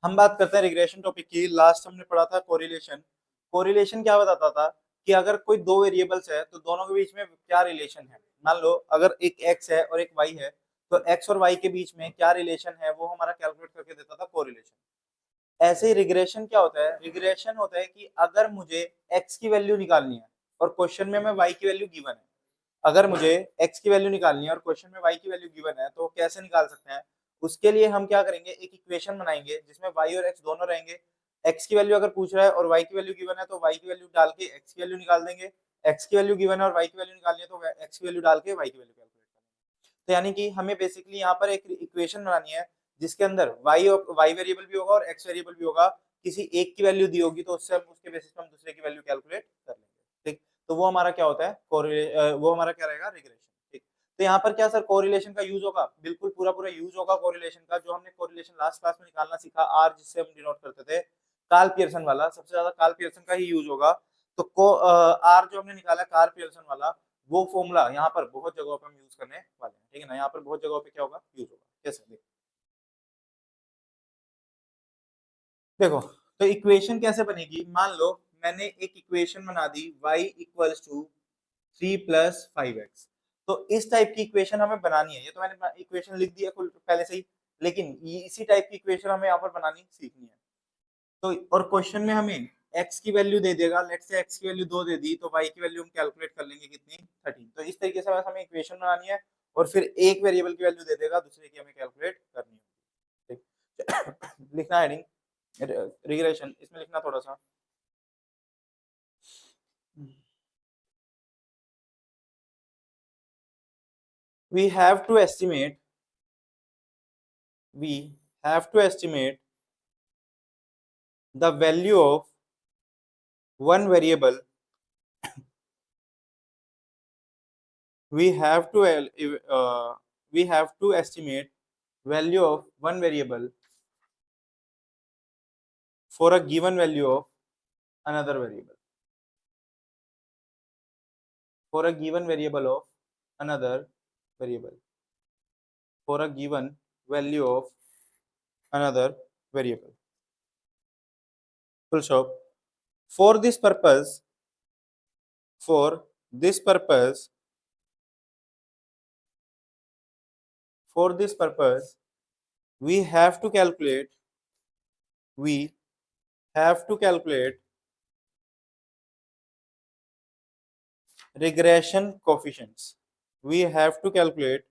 हम बात करते हैं रिग्रेशन टॉपिक की। लास्ट हमने पढ़ा था कोरिलेशन। कोरिलेशन क्या बताता था कि अगर कोई दो वेरिएबल्स है तो दोनों के बीच में क्या रिलेशन है। मान लो अगर एक एक्स है और एक वाई है, तो एक्स और वाई के बीच में क्या रिलेशन है वो हमारा कैलकुलेट करके देता था कोरिलेशन। ऐसे ही रिग्रेशन क्या होता है, रिग्रेशन होता है कि अगर मुझे एक्स की वैल्यू निकालनी है और क्वेश्चन में मैं वाई की वैल्यू गिवन है, अगर मुझे एक्स की वैल्यू निकालनी है और क्वेश्चन में वाई की वैल्यू गिवन है तो कैसे निकाल सकते हैं। उसके लिए हम क्या करेंगे, एक इक्वेशन बनाएंगे जिसमें वाई और एक्स दोनों रहेंगे। एक्स की वैल्यू अगर पूछ रहा है और वाई की वैल्यू गिवन है तो वाई की वैल्यू डाल के एक्स की वैल्यू निकाल देंगे। एक्स की वैल्यू गिवन है और वाई की वैल्यू निकालनी है तो एक्स की वैल्यू डाल के वाई की वैल्यू कैलकुलेट करेंगे। तो यानी कि हमें बेसिकली यहाँ पर एक इक्वेशन बनानी है जिसके अंदर वाई वेरिएबल भी होगा और एक्स वेरिएबल भी होगा। किसी एक की वैल्यू दी होगी तो उससे हम उसके बेसिस पर हम दूसरे की वैल्यू कैलकुलेट कर लेंगे। ठीक, तो वो हमारा क्या होता है, वो हमारा क्या रहेगा, रिग्रेशन। ठीक, तो यहाँ पर क्या सर कोरिलेशन का यूज होगा, बिल्कुल पूरा पूरा यूज होगा कोरिलेशन का। जो हमने कोरिलेशन लास्ट क्लास में निकालना सीखा, आर जिससे हम डिनोट करते थे, कार्ल पियर्सन वाला, सबसे ज्यादा कार्ल पियर्सन का ही यूज होगा। तो आर जो हमने निकाला कार्ल पियर्सन वाला, वो फॉर्मूला यहाँ पर बहुत जगहों पे हम यूज करने वाले हैं। ठीक है ना, यहाँ पर बहुत जगहों पे क्या होगा, यूज होगा। कैसे देखो, तो इक्वेशन कैसे बनेगी। मान लो मैंने एक इक्वेशन बना दी y इक्वल्स टू 3 + 5x। तो इस टाइप की इक्वेशन हमें बनानी है। ये तो मैंने इक्वेशन लिख दी है पहले से ही, लेकिन इसी टाइप की इक्वेशन हमें यहाँ पर बनानी सीखनी है। तो और क्वेश्चन में हमें x की वैल्यू दे देगा, लेट्स से x की वैल्यू 2 दे दी तो y की वैल्यू हम कैलकुलेट कर लेंगे कितनी, 13। तो इस तरीके से बस हमें इक्वेशन बनानी है और फिर एक वेरिएबल की वैल्यू दे देगा, दूसरे की हमें कैलकुलेट करनी है। ठीक लिखना है रिग्रेशन, इसमें लिखना थोड़ा सा। we have to estimate we have to estimate the value of one variable. we have to we have to estimate value of one variable for a given value of another variable, for a given variable of another variable, for a given value of another variable, full stop. for this purpose for this purpose for this purpose we have to calculate we have to calculate regression coefficients. We have to calculate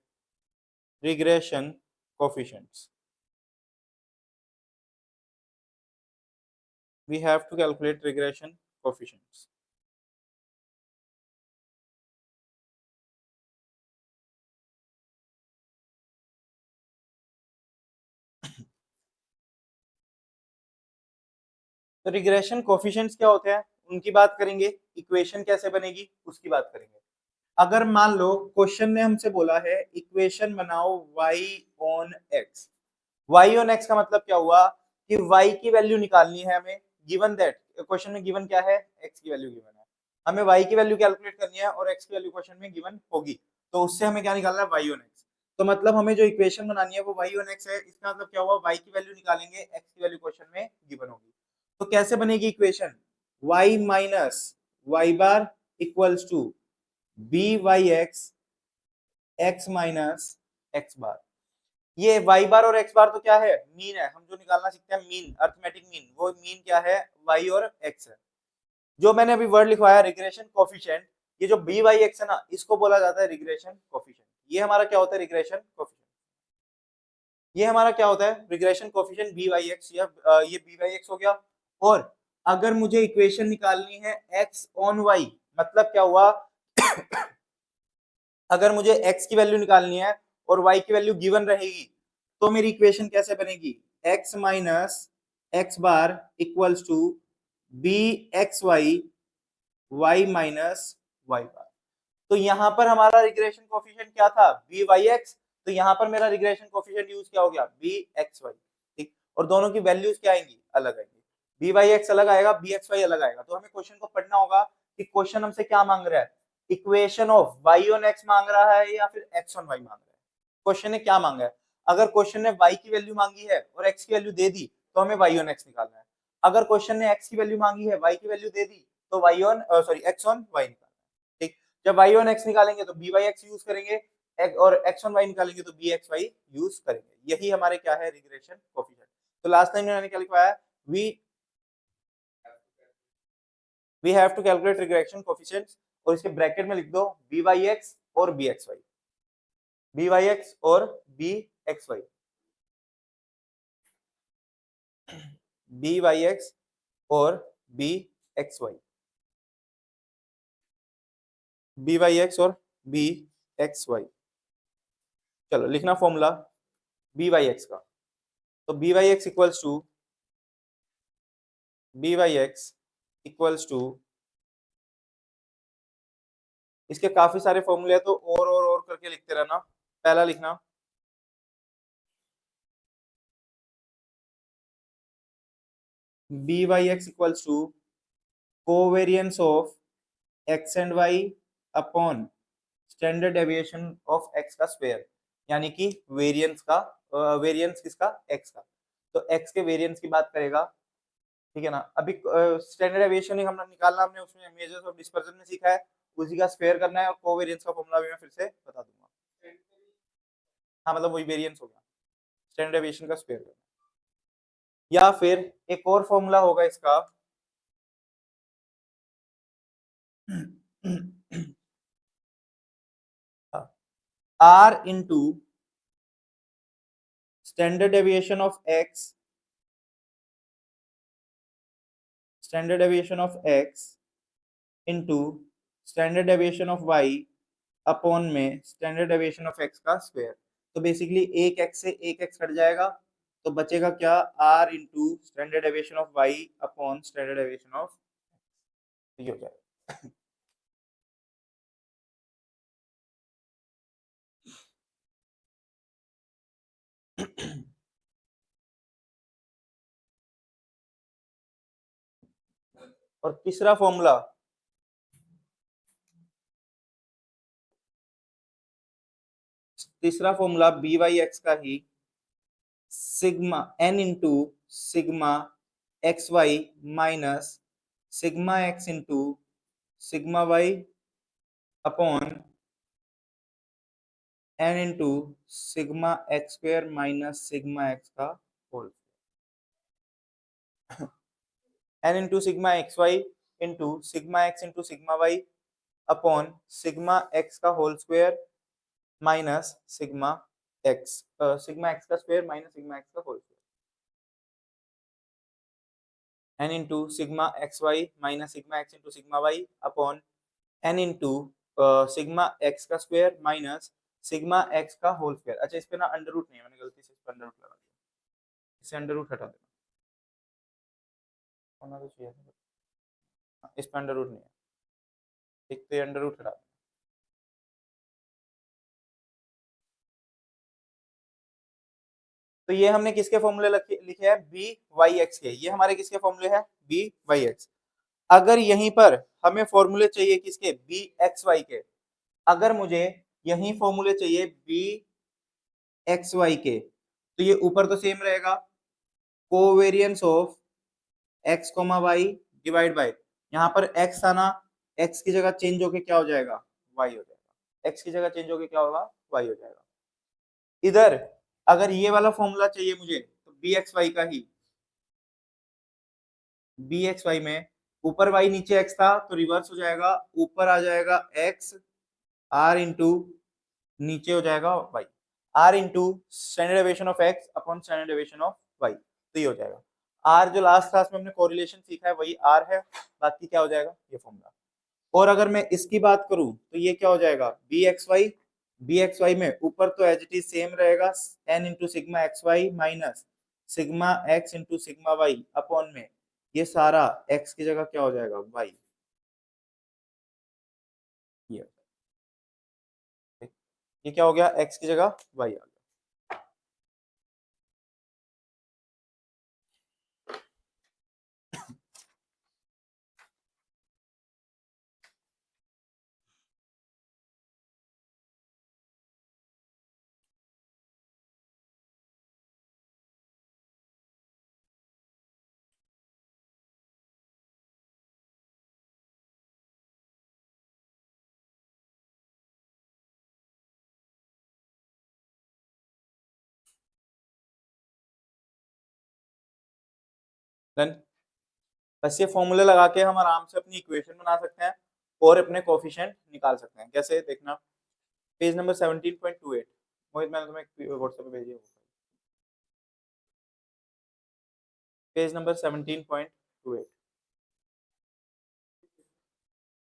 regression coefficients. We have to calculate regression coefficients. तो regression coefficients क्या होते हैं उनकी बात करेंगे, equation कैसे बनेगी उसकी बात करेंगे। अगर मान लो क्वेश्चन ने हमसे बोला है इक्वेशन बनाओ y on x। y on x का मतलब क्या हुआ कि y की वैल्यू निकालनी है हमें। गिवन दैट क्वेश्चन में गिवन क्या है, x की वैल्यू गिवन है, हमें y की वैल्यू कैलकुलेट करनी है और x की वैल्यू क्वेश्चन में गिवन होगी। तो उससे हमें क्या निकालना है, y ऑन x। तो मतलब हमें जो इक्वेशन बनानी है वो y ऑन x है। इसका मतलब क्या हुआ, y की वैल्यू निकालेंगे, x की वैल्यू क्वेश्चन में गिवन होगी। तो कैसे बनेगी equation, y minus Y bar equals to B Y X minus x bar. ये वाई बार और एक्स बार तो क्या है, मीन है। हम जो निकालना सीखते हैं मीन, अर्थमेटिक मीन, वो मीन क्या है, वाई और एक्स है। जो मैंने अभी वर्ड लिखवाया रिग्रेशन कोफिशिएंट, ये जो बी वाई एक्स है ना, इसको बोला जाता है रिग्रेशन कोफिशिएंट। ये हमारा क्या होता है, रिग्रेशन कोफिशिएंट। ये हमारा क्या होता है, regression coefficient B Y X, या ये बी वाई एक्स हो गया। और अगर मुझे इक्वेशन निकालनी है एक्स ऑन वाई, मतलब क्या हुआ अगर मुझे x की वैल्यू निकालनी है और y की वैल्यू गिवन रहेगी, तो मेरी इक्वेशन कैसे बनेगी, x minus x bar equals to B x Y Y minus Y bar. तो यहाँ पर हमारा रिग्रेशन कोफिशिएंट क्या था, बी वाई एक्स। तो यहाँ पर मेरा रिग्रेशन कोफिशिएंट यूज क्या हो गया, बी एक्स वाई। ठीक, और दोनों की वैल्यूज क्या आएंगी, अलग आएंगी। बी वाई एक्स अलग आएगा, बी एक्स वाई अलग आएगा। तो हमें क्वेश्चन को पढ़ना होगा कि क्वेश्चन हमसे क्या मांग रहा है, equation of y on x मांग रहा है या फिर x ऑन y मांग रहा है। क्वेश्चन ने क्या मांगा है। अगर क्वेश्चन ने y की वैल्यू मांगी है और x की वैल्यू दे दी तो हमें y ऑन x निकालना है। अगर क्वेश्चन ने x की वैल्यू मांगी है, y की वैल्यू दे दी तो y on sorry x on y निकालना है। ठीक, जब y ऑन x निकालेंगे तो by x यूज करेंगे और x ऑन y निकालेंगे तो bxy यूज करेंगे। यही हमारे क्या है, रिग्रेशन कोएफिशिएंट। तो लास्ट टाइम मैंने क्या लिखवाया, we have to calculate regression coefficients और इसके ब्रैकेट में लिख दो byx और bxy, byx और bxy, byx और bxy, byx और bxy। चलो लिखना फॉर्मूला byx का, तो byx इक्वल्स टू इसके काफी सारे फॉर्मूले हैं तो और करके लिखते रहना। पहला लिखना byx equals to covariance of x and y upon standard deviation of x का स्क्वायर, यानी कि वेरिएंस का वेरिएंस किसका, x का। तो x के वेरिएंस की बात करेगा, ठीक है ना। अभी स्टैंडर्ड डेविएशन ही हमने निकालना, हमने उसमें मेजर्स ऑफ डिस्पर्जन में सीखा है, उसी का स्क्वायर करना है और कोवेरिएंस का फॉर्मूला भी मैं फिर से बता दूंगा। हाँ मतलब वही वेरिएंस हो गया, स्टैंडर्ड डेविएशन का स्क्वायर करना। या फिर एक और फॉर्मूला होगा इसका r into standard deviation of x, standard deviation of x into standard deviation of y upon में स्टैंडर्ड डेविएशन ऑफ x का स्क्वायर। तो बेसिकली एक x से एक x कट जाएगा तो बचेगा क्या, r into standard deviation of y upon standard deviation of, ये हो जाएगा। और तीसरा फॉर्मूला बी वाई एक्स का ही sigma N into sigma X Y minus sigma X into sigma Y upon N into sigma X square minus sigma X का whole, N into sigma X Y into sigma X into sigma Y upon sigma X का whole square minus sigma X का square minus sigma X का whole square, N into sigma X Y minus sigma X into sigma Y upon N into sigma X का square minus sigma X का whole square. अच्छा इस पे ना under root नहीं है, मैंने गलती से इस पर अंडर रूट लगा दिया, इसे अंडर रूट हटा देना, होना तो चाहिए था। हाँ, इस पे अंडर रूट नहीं है, एक तो अंडर रूट हटा देना। तो ये हमने किसके फॉर्मूले लिखे हैं, बी वाई एक्स के, ये हमारे किसके फॉर्मूले हैं, बी वाई एक्स। अगर यहीं पर हमें फॉर्मूले चाहिए किसके, बी एक्स वाई के, अगर मुझे यही फॉर्मूले चाहिए बी एक्स वाई के, तो ये ऊपर तो सेम रहेगा, covariance of X comma Y divide by, यहाँ पर एक्स था ना, एक्स की जगह चेंज होके क्या हो जाएगा, वाई हो जाएगा, एक्स की जगह चेंज होके क्या होगा, वाई हो जाएगा। इधर अगर ये वाला फॉर्मूला चाहिए मुझे तो बी एक्स वाई का ही, बी एक्स वाई में ऊपर वाई नीचे एक्स था तो रिवर्स हो जाएगा, ऊपर आ जाएगा एक्स आर इंटू नीचे हो जाएगा Y, R into standard deviation of x upon standard deviation of Y, तो ये हो जाएगा। आर जो लास्ट क्लास में हमने कोरिलेशन सीखा है वही आर है, बाकी क्या हो जाएगा ये फॉर्मूला। और अगर मैं इसकी बात करूं तो ये क्या हो जाएगा, बी एक्स वाई में ऊपर तो एज इट इज सेम रहेगा, N into sigma X Y minus sigma X into sigma Y upon में ये सारा एक्स की जगह क्या हो जाएगा, वाई। ये क्या हो गया, एक्स की जगह वाई आ गया। डन। बस ये फॉर्मूले लगा के हम आराम से अपनी इक्वेशन बना सकते हैं और अपने कोफिशिएंट निकाल सकते हैं। कैसे देखना, पेज नंबर 17.28, मोहित मैंने तुम्हें व्हाट्सएप पे भेजी है, पेज नंबर 17.28,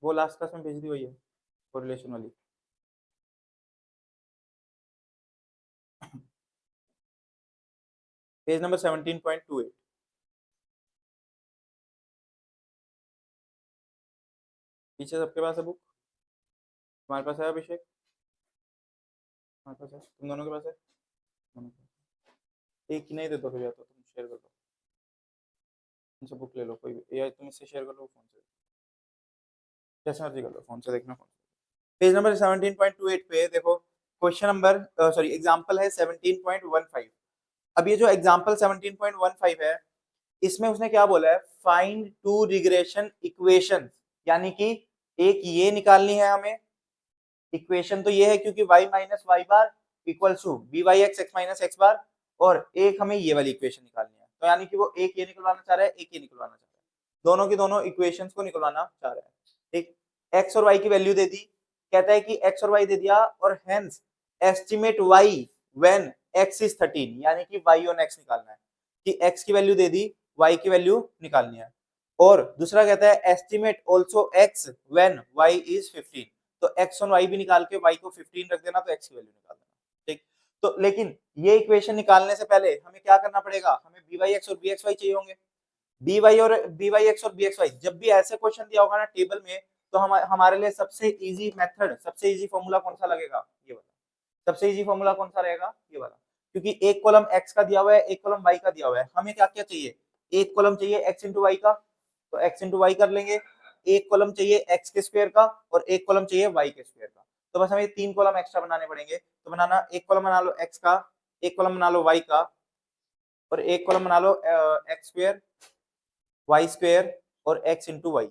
वो लास्ट क्लास में भेज दी हुई है कोरिलेशन वाली। पेज नंबर 17.28, पीछे सबके पास है बुक? तुम्हारे पास है अभिषेक? तुम्हारे पास है? तुम दोनों के पास है? दोनों के पास। एक ही नहीं दे दो फिर, या तो तुम शेयर कर दो, उनसे बुक ले लो कोई भी, या तुम इससे शेयर कर लो फोन से, जैसे मर्जी कर लो, फोन से देखना। फोन पेज नंबर 17.28 पे देखो, क्वेश्चन नंबर सॉरी एग्जांपल है 17.15। अब ये जो एग्जांपल 17.15 है, इसमें उसने क्या बोला है, फाइंड टू रिग्रेशन इक्वेशन, यानी कि एक ये निकालनी है हमें इक्वेशन, तो ये है क्योंकि y minus Y bar equals to B Y X minus x bar, और एक हमें ये वाली इक्वेशन निकालनी है। तो यानी कि वो एक ये निकलवाना चाह रहा है, एक ये निकलवाना चाह रहा है, दोनों की दोनों इक्वेशंस को निकलवाना चाह रहा है। ठीक, एक्स और वाई की वैल्यू दे दी, कहता है कि एक्स और वाई दे दिया, और hence estimate Y when X is 13, यानी कि वाई ऑन एक्स निकालना है, कि एक्स की वैल्यू दे दी, वाई की वैल्यू निकालनी है। और दूसरा कहता है estimate also X when Y is 15, तो x और y भी निकाल के y को 15 रख देना, तो x की वैल्यू निकाल देना। ठीक, तो लेकिन ये इक्वेशन निकालने से पहले हमें क्या करना पड़ेगा, हमें bx और bxy चाहिए होंगे। byx और bxy, जब भी ऐसे क्वेश्चन दिया होगा ना टेबल में, तो हमारे लिए सबसे इजी मेथड, सबसे इजी फॉर्मूला कौन सा लगेगा, ये वाला। सबसे इजी फॉर्मूला कौन सा रहेगा, ये वाला, क्योंकि एक कॉलम x का दिया हुआ है, एक कॉलम y का दिया हुआ है। हमें क्या क्या चाहिए, एक कॉलम चाहिए x इंटू वाई का, तो x इंटू वाई कर लेंगे। एक कॉलम चाहिए x के स्क्वायर का, और एक कॉलम चाहिए y के स्क्वायर का, तो बस हमें तीन कॉलम एक्स्ट्रा बनाने पड़ेंगे। तो बनाना, एक कॉलम बना लो x का, एक कॉलम बना लो y का, और एक कॉलम बना लो एक्स स्क्वायर, वाई स्क्वायर, और x इंटू वाई।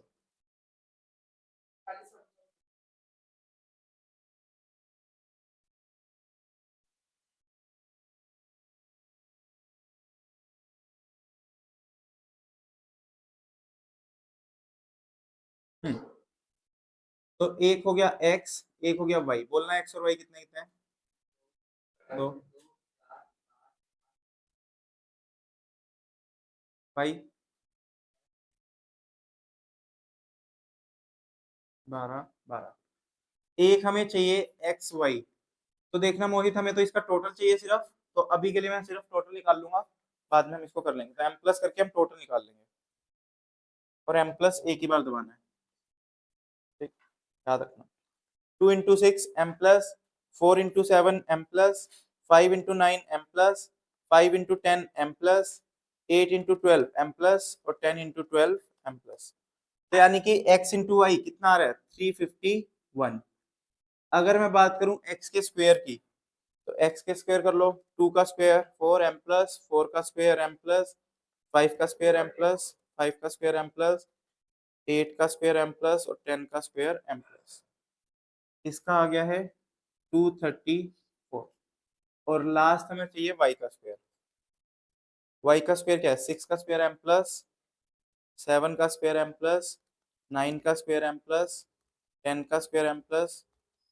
तो एक हो गया x, एक हो गया y, बोलना x और y कितने कितने हैं, दो, y 12 12, एक हमें चाहिए एक्स वाई। तो देखना मोहित, हमें तो इसका टोटल चाहिए सिर्फ, तो अभी के लिए मैं सिर्फ टोटल निकाल लूंगा, बाद में हम इसको कर लेंगे। तो एम प्लस करके हम टोटल निकाल लेंगे, और एम प्लस एक ही बार दबाना है। ठीक, याद रखना। 2 into 6 M plus, 4 into 7 M plus, 5 into 9 M plus, 5 into 10 M plus, 8 into 12 M plus, और 10 into 12 एम प्लस। तो यानी कि x इंटू वाई कितना आ रहा है, 351। अगर मैं बात करूं x के स्क्वायर की, तो x के स्क्वायर कर लो, 2 का स्क्वायर 4 एम प्लस, 4 का स्क्वायर एम प्लस, 5 का स्क्वायर एम प्लस, 5 का स्क्वायर एम प्लस, 8 का स्क्वायर एम प्लस, और 10 का स्क्वायर एम प्लस। इसका आ गया है 234। और लास्ट हमें चाहिए y का स्क्वायर। y का स्क्वायर क्या है, 6 का स्क्वायर एम प्लस, 7 का स्क्वायर एम प्लस, 9 का स्क्वायर एम प्लस, 10 का स्क्वायर एम प्लस,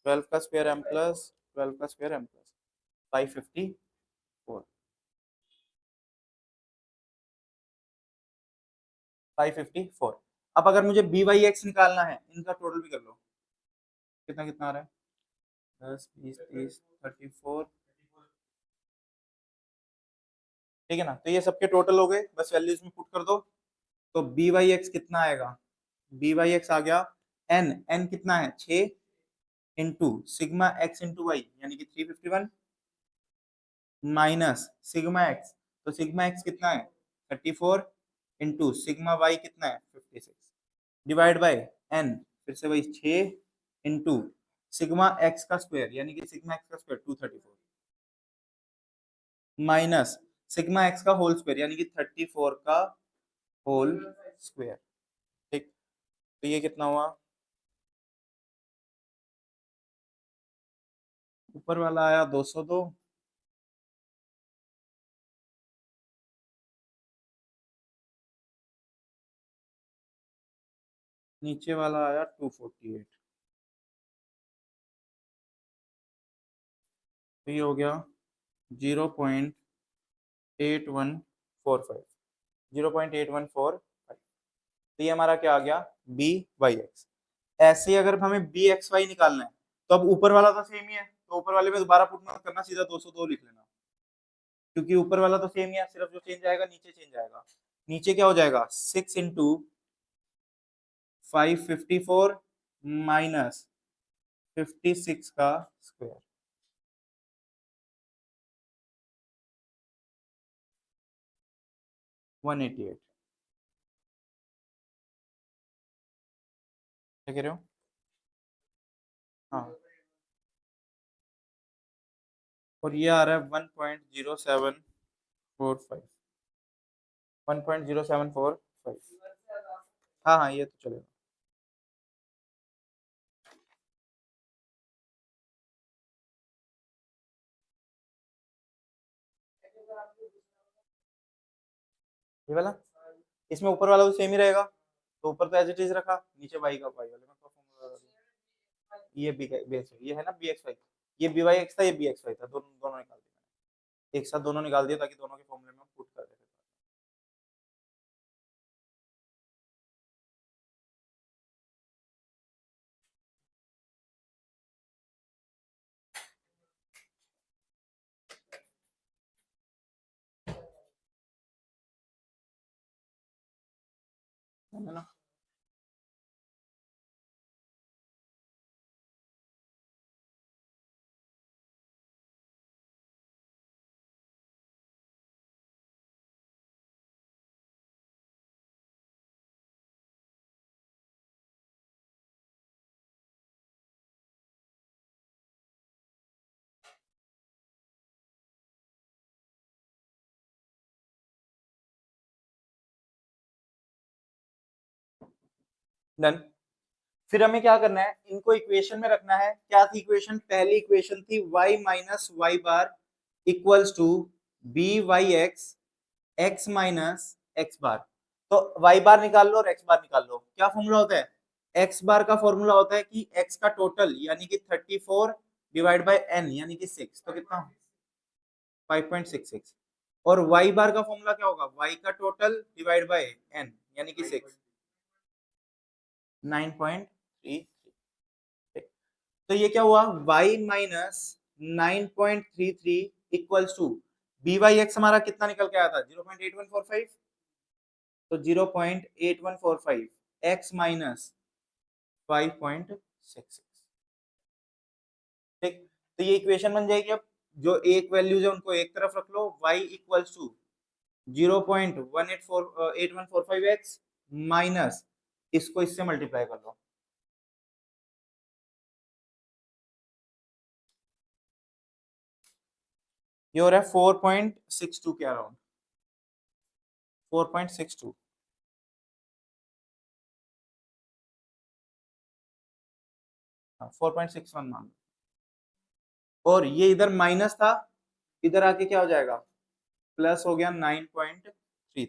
12 का स्क्वायर एम प्लस, 12 का स्क्वायर एम प्लस, 554। 554। अब अगर मुझे बी वाई एक्स निकालना है, इनका टोटल भी कर लो, कितना कितना आ रहा है, 10 20 30 34। ठीक है ना, तो ये सबके टोटल हो गए, बस वैल्यूज में पुट कर दो। तो बी वाई एक्स कितना आएगा, बी वाई एक्स आ गया, एन एन कितना है 6, into sigma X into Y, यानी कि 351, माइनस सिग्मा एक्स, तो सिग्मा एक्स कितना है 34, इंटू सिग्मा वाई कितना है 56, डिवाइड बाय एन, फिर से वही 6, इंटू सिग्मा एक्स का स्क्वायर, यानी कि सिग्मा एक्स का स्क्वायर 234, माइनस सिग्मा एक्स का होल स्क्वायर, यानी कि 34 का होल स्क्वायर। ठीक, तो ये कितना हुआ, ऊपर वाला आया 202, नीचे वाला आया 248, तो ये हो गया 0.8145, 0.8145। तो ये हमारा क्या आ गया, बी वाई एक्स। ऐसे ही अगर हमें बी एक्स वाई निकालना है तो अब ऊपर वाला तो सेम ही है, तो ऊपर वाले में दोबारा पुट मत करना, सीधा 202 लिख लेना, क्योंकि ऊपर वाला तो सेम ही है, सिर्फ जो चेंज आएगा नीचे चेंज आएगा। नीचे क्या हो जाएगा, 6 × 554 माइनस 56 का स्क्वायर, 188। क्या कह रहे हो? हाँ, और ये आ रहा है 1.0745, 1.0745। हाँ हाँ, ये तो चलेगा। ये वाला, इसमें ऊपर वाला तो सेम ही रहेगा, तो ऊपर तो एज इट इज रखा, नीचे वाई का वाई वाले में का फॉर्मूला लगा दिया। ये बी एक्स, ये है ना बी एक्स वाई, ये बी वाई एक्स था, ये बी एक्स वाई था, दोनों दोनों निकाल दिया, एक साथ दोनों निकाल दिया ताकि दोनों के फॉर्मूले में हम पुट कर देते। है ना? डन। फिर हमें क्या करना है, इनको इक्वेशन में रखना है। क्या थी इक्वेशन, पहली इक्वेशन थी y minus Y bar equals to B Y X, X minus x bar. तो y बार निकाल लो और x बार निकाल लो। क्या फॉर्मूला होता है, x बार का फॉर्मूला होता है कि x का टोटल यानी कि 34 डिवाइड बाय n यानी कि 6, तो कितना 5.66। और y बार का फॉर्मूला क्या होगा, y का टोटल डिवाइड बाय n यानी कि 6, 9.33। तो ये क्या हुआ, y minus 9.33 equals to B Y X हमारा कितना निकल के आया था, 0.8145। तो 0.8145 x माइनस 5.66। ठीक, तो ये इक्वेशन बन जाएगी। अब जो एक वैल्यूज है उनको एक तरफ रख लो, y equals to 0.8145x minus इसको इससे मल्टीप्लाई कर लो, ये हो रहा है 4.62 के अराउंड, 4.62। हाँ, 4.61 मान लो। और ये इधर माइनस था, इधर आके क्या हो जाएगा, प्लस हो गया 9.33।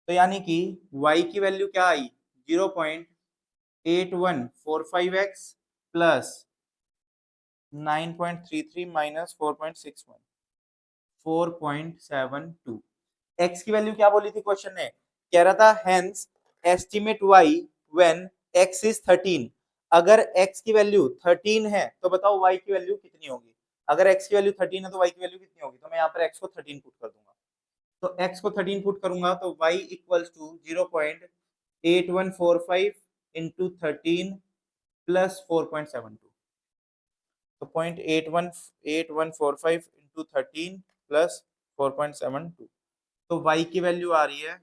तो यानी कि y की वैल्यू क्या आई, 0.8145x प्लस 9.33 माइनस 4.61, 4.72। x की वैल्यू क्या बोली थी क्वेश्चन ने, कह रहा था hence estimate y when x is 13। अगर x की वैल्यू 13 है तो बताओ y की वैल्यू कितनी होगी। अगर x की वैल्यू 13 है तो y की वैल्यू कितनी होगी, तो मैं यहाँ पर x को 13 पुट कर दूंगा। तो x को 13 पुट करूंगा तो y equals to 0.8145 into 13 plus 4.72। तो 0.8145 इंटू 13 प्लस 4.72। तो y की वैल्यू आ रही है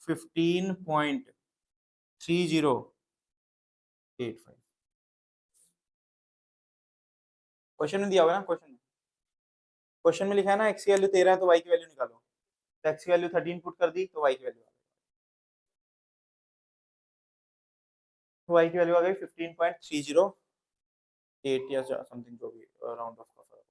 15.3085। क्वेश्चन में दिया हुआ है ना, क्वेश्चन में लिखा है ना x की वैल्यू 13 है तो y की वैल्यू निकालो। तो x की वैल्यू 13 पुट कर दी तो y की वैल्यू आ गई, तो y की वैल्यू आ गई 15.308 या समथिंग, जो भी राउंड ऑफ का फर्क।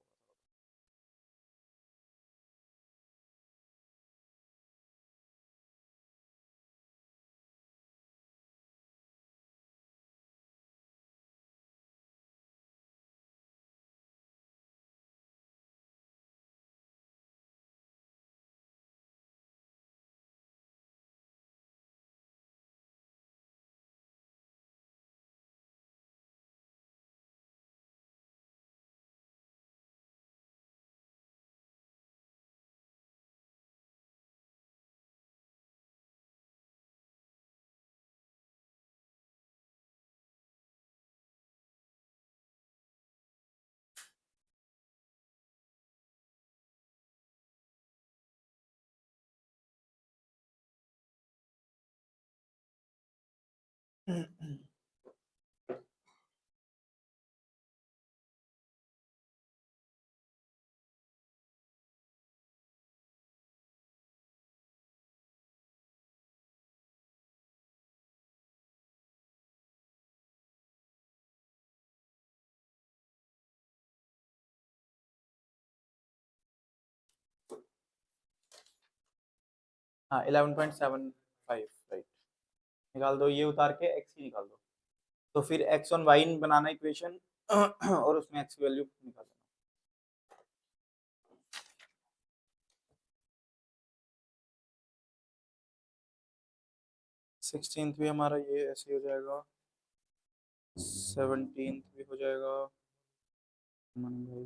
हाँ 11.75 राइट। निकाल दो, ये उतार के x की निकाल दो, तो फिर x on y banana equation और उसमें x की वैल्यू निकाल दो। 16th भी हमारा ये ऐसे हो जाएगा, 17th भी हो जाएगा। भाई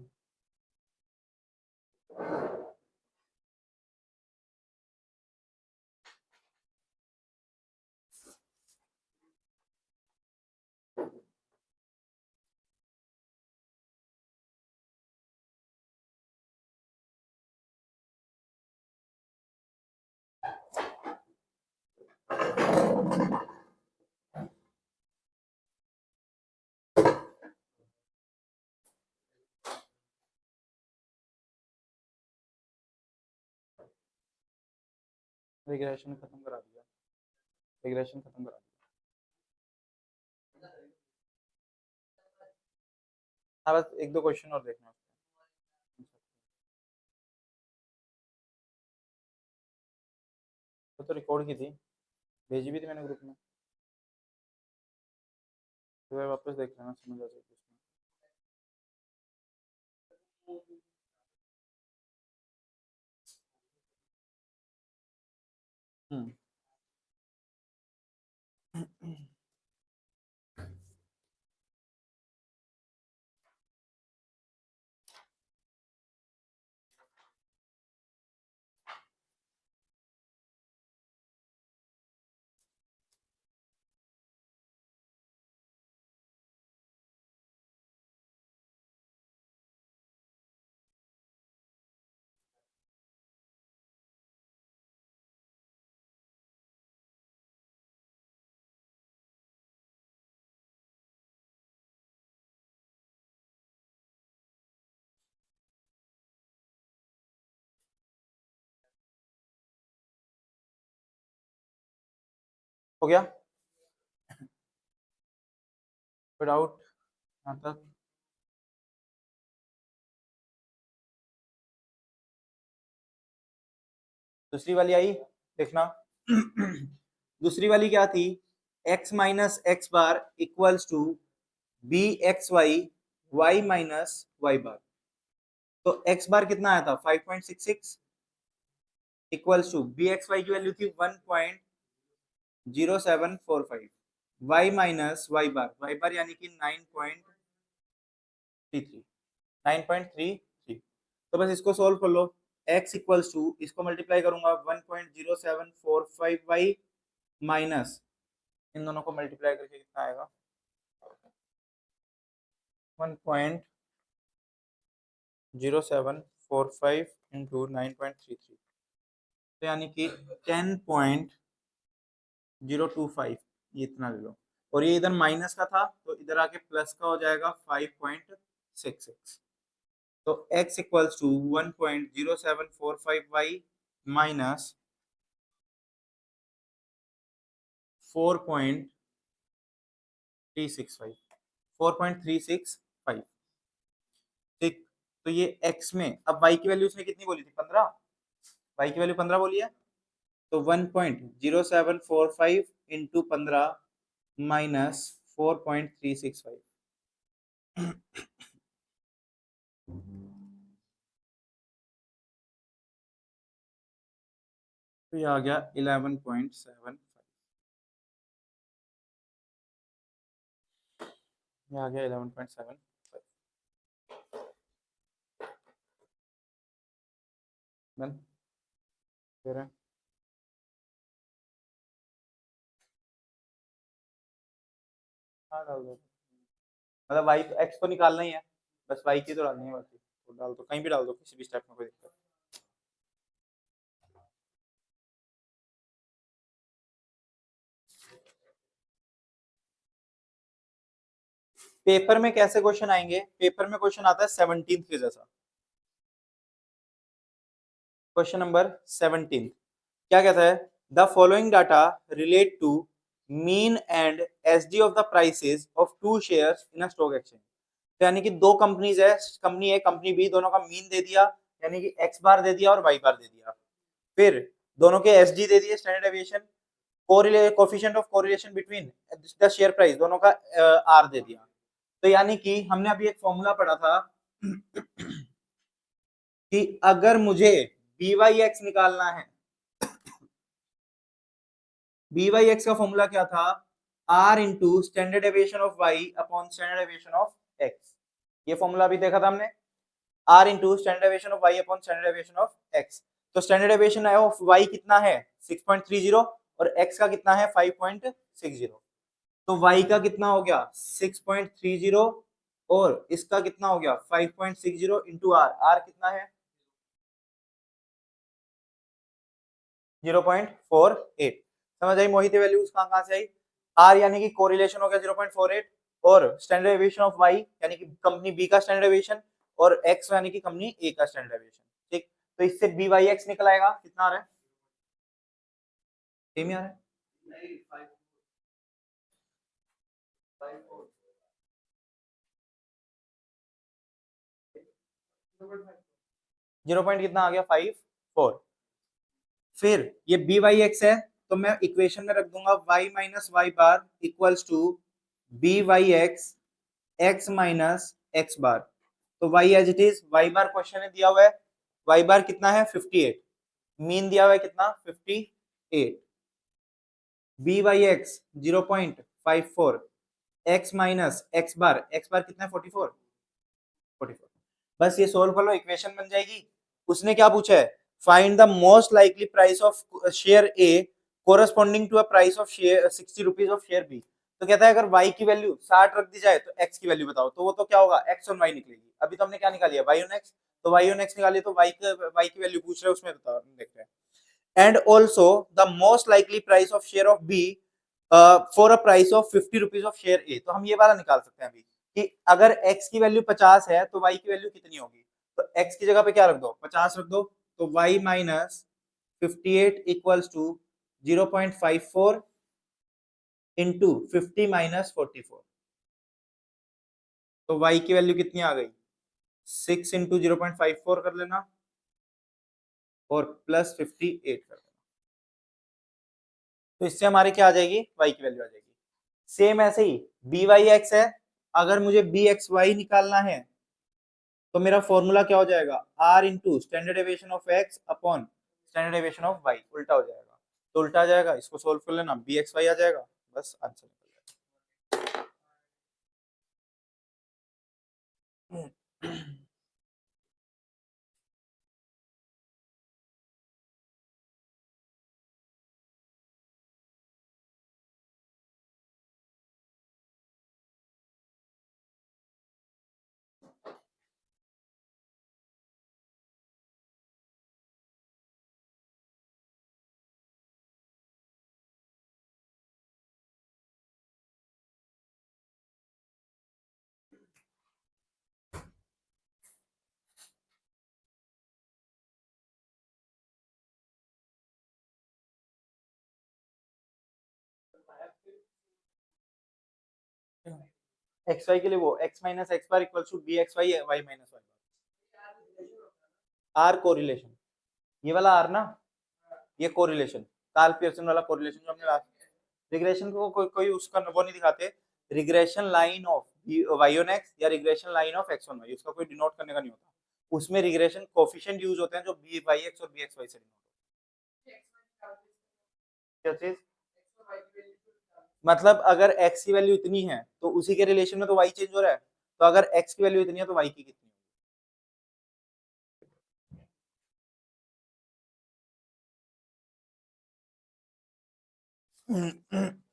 रिग्रेशन खत्म करा दिया, रिग्रेशन खत्म करा दिया। हाँ बस एक दो क्वेश्चन और देखना है। तो रिकॉर्ड की थी, भेजी भी थी मैंने ग्रुप में, तो वापस देख लेना, समझ आ जाएगी उसमें। हम्म। हो गया, कोई डाउट यहाँ तक? दूसरी वाली आई, देखना। दूसरी वाली क्या थी, x minus x bar equals to B x Y Y minus Y bar. तो x बार कितना आया था 5.66 equals to B x Y की वैल्यू थी 1.0745, y माइनस वाई बार यानी कि 9.33। तो बस इसको सोल्व कर लो। x इक्वल्स टू, इसको मल्टीप्लाई करूंगा 1.0745y माइनस, इन दोनों को मल्टीप्लाई करके कितना आएगा 1.0745 इंटू 9.33, तो यानी कि 10.025, ये इतना ले लो। और ये इधर माइनस का था तो इधर आके प्लस का हो जाएगा 5.66। तो x equals to 1.0745y minus 4.365, 4.365। ठीक, तो ये x में, अब y की वैल्यू उसने कितनी बोली थी 15, y की वैल्यू 15 बोली है, तो 1.0745 इंटू 15 माइनस 4.365, तो ये आ गया 11.75, ये आ गया 11.75। डन, फिर है हाँ डाल दो, मतलब y x को निकालना ही है, बस y की तो डालनी है, बाकी तो डाल दो, कहीं भी डाल दो, किसी भी स्टेप में कोई दिक्कत पेपर में कैसे क्वेश्चन आएंगे, पेपर में क्वेश्चन आता है 17 के जैसा। क्वेश्चन नंबर 17 क्या कहता है, the following data relate to mean and SD of the prices of two shares in a stock exchange. तो यानी कि दो कंपनीज है, कंपनी ए कंपनी बी, दोनों का मीन दे दिया, यानी कि एक्स बार दे दिया और वाई बार दे दिया, फिर दोनों के एसडी दे दिए, standard deviation, coefficient of correlation between the share price, दोनों का आर दे दिया। तो यानी कि हमने अभी एक फॉर्मूला पढ़ा था कि अगर मुझे बी वाई एक्स निकालना है, बी वाई एक्स का फॉर्मूला क्या था, r into standard deviation of y upon standard deviation of x. ये फॉर्मूला अभी देखा था हमने, r into standard deviation of y upon standard deviation of x. तो स्टैंडर्ड डेविएशन ऑफ वाई कितना है 6.30 और एक्स का कितना है 5.60। तो y का कितना हो गया 6.30 और इसका कितना हो गया 5.60 इंटू आर, आर कितना है 0.48। समझ आई मोहित, वैल्यूज कहां से आई, आर यानी कि कोरिलेशन हो गया 0.48 और स्टैंडर्ड डेविएशन ऑफ y यानी कि कंपनी बी का स्टैंडर्ड डेविएशन और x यानी कि कंपनी ए का स्टैंडर्ड डेविएशन। ठीक, तो इससे बी वाई एक्स निकल आएगा, कितना आ रहा है, सेम ही आ रहा है, 0 पॉइंट कितना आ गया 54। फिर ये बी वाई एक्स है, तो मैं इक्वेशन में रख दूंगा y minus Y bar equals to B Y X X minus x bar. तो y as it is, y bar question में दिया हुआ है, y बार कितना है 58, मीन दिया हुआ है कितना 58, B Y X 0.54, x minus x bar कितना है 44, 44। बस ये सोल्व कर लो, इक्वेशन बन जाएगी। उसने क्या पूछा है, find the most likely price of share a corresponding to a price of share 60 rupees of share b. तो कहता है अगर y की वैल्यू 60 रख दी जाए तो x की वैल्यू बताओ, तो वो तो क्या होगा x ऑन y निकलेगी। अभी तो हमने क्या निकाली है y ऑन x, तो y ऑन x निकाली, तो y की वैल्यू पूछ रहे हैं, उसमें बताओ, देखते हैं। And also the most likely price of share of B for a price of 50 rupees of share A. तो हम ये वाला निकाल सकते हैं अभी कि अगर x की वैल्यू 50 है तो y की वैल्यू कितनी होगी, तो x की जगह पे क्या रख दो 50 रख दो, तो y minus 58 equals to 0.54 into 50 minus 44। तो y की वैल्यू कितनी आ गई 6 इंटू 0.54 कर लेना और प्लस 58 कर लेना, तो इससे हमारे क्या आ जाएगी y की वैल्यू आ जाएगी। सेम ऐसे ही बी वाई एक्स है, अगर मुझे बी एक्स वाई निकालना है तो मेरा फॉर्मूला क्या हो जाएगा, r into standard deviation of x upon standard deviation of y, उल्टा हो जाएगा। तो उल्टा आ जाएगा, इसको सोल्व कर लेना, बी एक्स वाई आ जाएगा, बस आंसर निकल जाएगा। एक्स वाई के लिए वो x minus x bar equal to B x Y Y minus y, r correlation, ये वाला आर ना, ये कोरिलेशन, कार्ल पियर्सन वाला कोरिलेशन जो हमने लास्ट, रिग्रेशन को कोई उसका वो नहीं दिखाते, regression line of Y on X या regression line of X on Y, उसका कोई डिनोट करने का नहीं होता, उसमें रिग्रेशन कोफिशिएंट यूज होते हैं जो बी वाई एक्स और बी एक्स वाई से डिनोट, मतलब अगर x की वैल्यू इतनी है तो उसी के रिलेशन में तो y चेंज हो रहा है, तो अगर x की वैल्यू इतनी है तो y की कितनी है।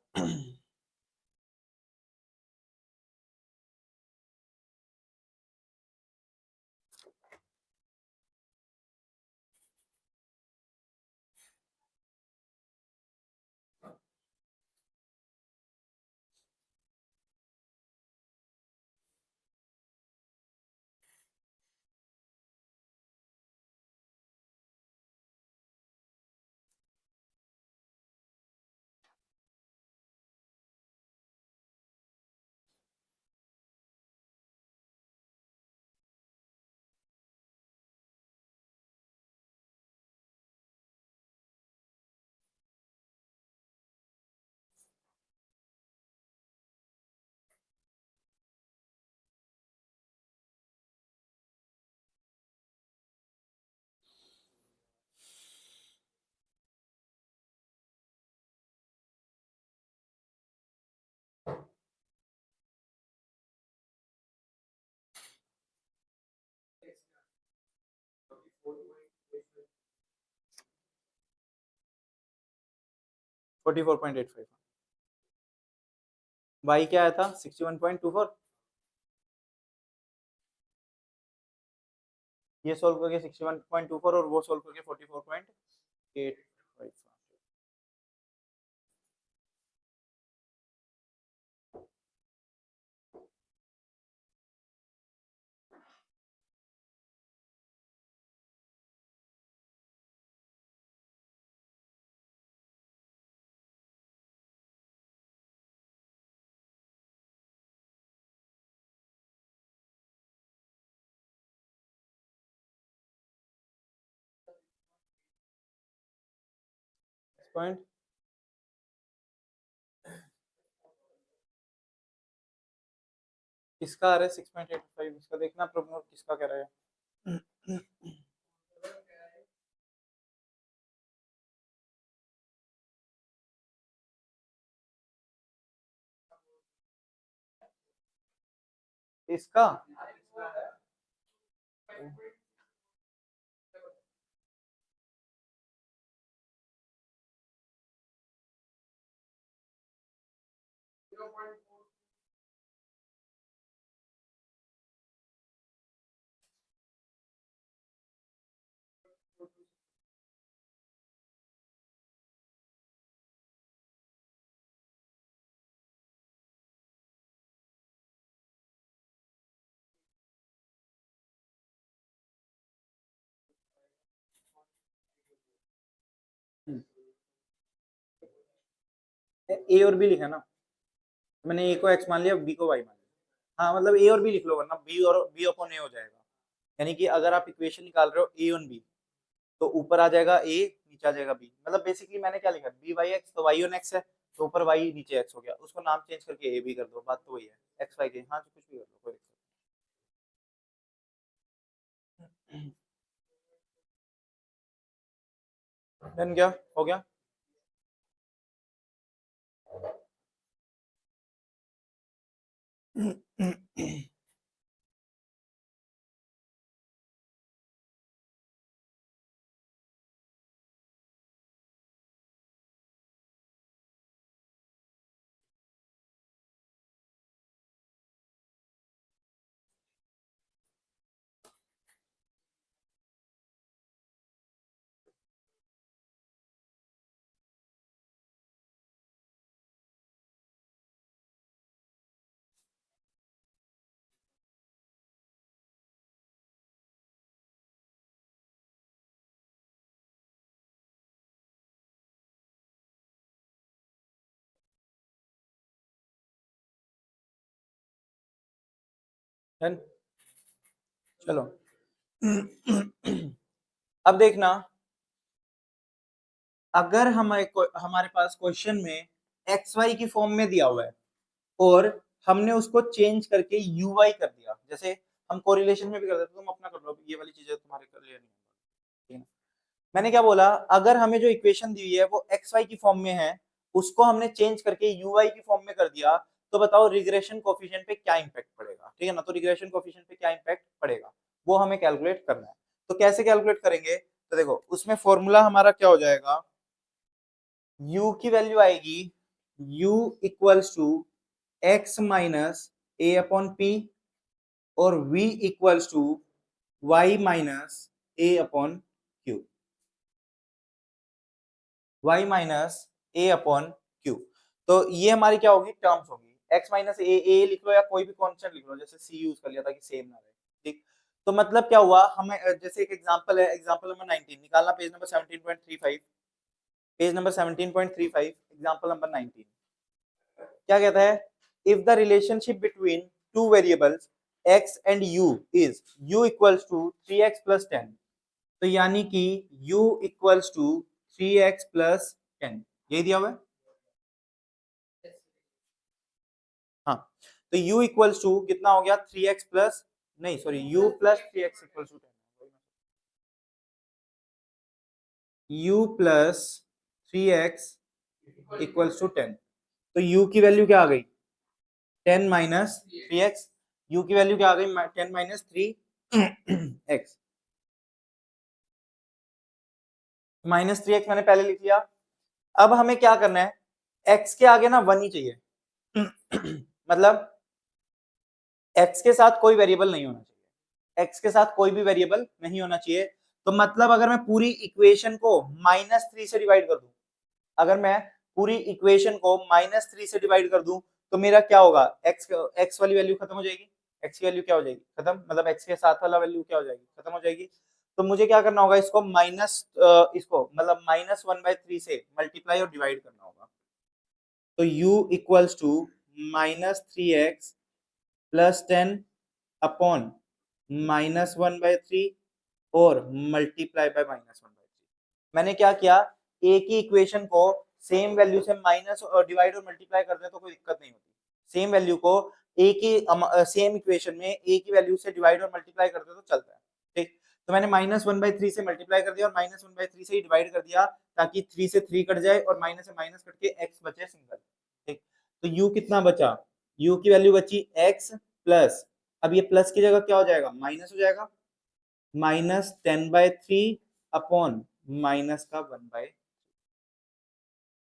44.85। y क्या आया था 61.24। ये सोल्व करके 61.24 और वो सोल्व करके 44.85। पॉइंट किसका आ रहा है 6.85, इसका देखना प्रमोद किसका कह रहा है। इसका ए और बी लिखा ना, मैंने ए को एक्स मान लिया, बी को वाई मान लिया। हाँ मतलब ए और बी लिख लो, वरना बी और बी अपॉन ए हो जाएगा। यानी कि अगर आप इक्वेशन निकाल रहे हो ए ऑन बी, तो ऊपर आ जाएगा ए, नीचे आ जाएगा बी। मतलब बेसिकली मैंने क्या लिखा, बी वाई एक्स, तो वाई ऑन एक्स है, तो ऊपर वाई नीचे एक्स हो गया, उसको नाम चेंज करके ए बी कर दो, बात तो वही है। एक्स वाई के हाँ तो कुछ भी कर दो, कोई दिक्कत नहीं। देन क्या हो गया। Done? चलो। अब देखना, अगर हमारे पास क्वेश्चन में एक्स वाई की फॉर्म में दिया हुआ है और हमने उसको चेंज करके यू वाई कर दिया, जैसे हम कोरिलेशन में भी करते थे, तुम अपना कर लो, ये वाली चीजें तुम्हारे कर लिया नहीं, ठीक है। मैंने क्या बोला, अगर हमें जो इक्वेशन दी हुई है वो एक्स वाई की फॉर्म में है, उसको हमने चेंज करके यू वाई की फॉर्म में कर दिया, तो बताओ रिग्रेशन कोफिशिएंट पे क्या इंपैक्ट पड़ेगा, ठीक है ना। तो रिग्रेशन कोफिशिएंट पे क्या इंपैक्ट पड़ेगा वो हमें कैलकुलेट करना है। तो कैसे कैलकुलेट करेंगे, तो देखो उसमें फॉर्मूला हमारा क्या हो जाएगा, u की वैल्यू आएगी u equals to x minus a upon p, और v equals to y minus a upon q, y minus a upon q. तो ये हमारी क्या होगी, टर्म्स होगी। x माइनस ए लिख लो या कोई भी कांस्टेंट लिख लो, जैसे c यूज कर लिया था कि सेम ना रहे, ठीक। तो मतलब क्या हुआ, हमें जैसे एक एग्जांपल है, एग्जांपल नंबर 19 निकालना, page number 17.35, page number 17.35, example number 19 क्या कहता है, if the relationship between two variables x and u is u equals to 3x plus 10, तो यानी कि u equals to 3x plus 10, यही दिया हुआ है। हाँ, तो u इक्वल्स टू कितना हो गया, 3x प्लस, नहीं sorry, u plus 3x equals to 10, u plus 3x equals to 10। तो u की वैल्यू क्या आ गई, 10 माइनस 3x, u की वैल्यू क्या आ गई, 10 माइनस 3x, माइनस 3x मैंने पहले लिख लिया, अब हमें क्या करना है, x के आगे ना 1 ही चाहिए मतलब x के साथ कोई वेरिएबल नहीं होना चाहिए, x के साथ कोई भी वेरिएबल नहीं होना चाहिए। तो मतलब अगर मैं पूरी इक्वेशन को -3 से डिवाइड कर दूं, अगर मैं पूरी इक्वेशन को -3 से डिवाइड कर दूं तो मेरा क्या होगा, x वाली वैल्यू खत्म हो जाएगी, x की वैल्यू क्या हो जाएगी खत्म, मतलब x के साथ वाला वैल्यू क्या हो जाएगी खत्म हो जाएगी। तो मुझे क्या करना होगा, इसको इसको मतलब -1/3 से मल्टीप्लाई और डिवाइड करना होगा। तो u equals to -3x plus 10 upon -1/3 और मल्टीप्लाई बाय -1/3। मैंने क्या किया, एक ही इक्वेशन को सेम वैल्यू से माइनस और डिवाइड और मल्टीप्लाई कर दे तो कोई दिक्कत नहीं होती, सेम वैल्यू को एक ही सेम इक्वेशन में एक ही वैल्यू से डिवाइड और मल्टीप्लाई कर दे तो चलता है। ठीक, तो मैंने -1/3 से मल्टीप्लाई कर दिया और -1/3 से ही डिवाइड कर दिया ताकि 3 से 3 कट जाए और माइनस से माइनस कट के x बचे सिंगल। ठीक, तो u कितना बचा, u की वैल्यू बची x प्लस, अब ये प्लस की जगह क्या हो जाएगा माइनस हो जाएगा, -10/3 अपॉन माइनस का 1/,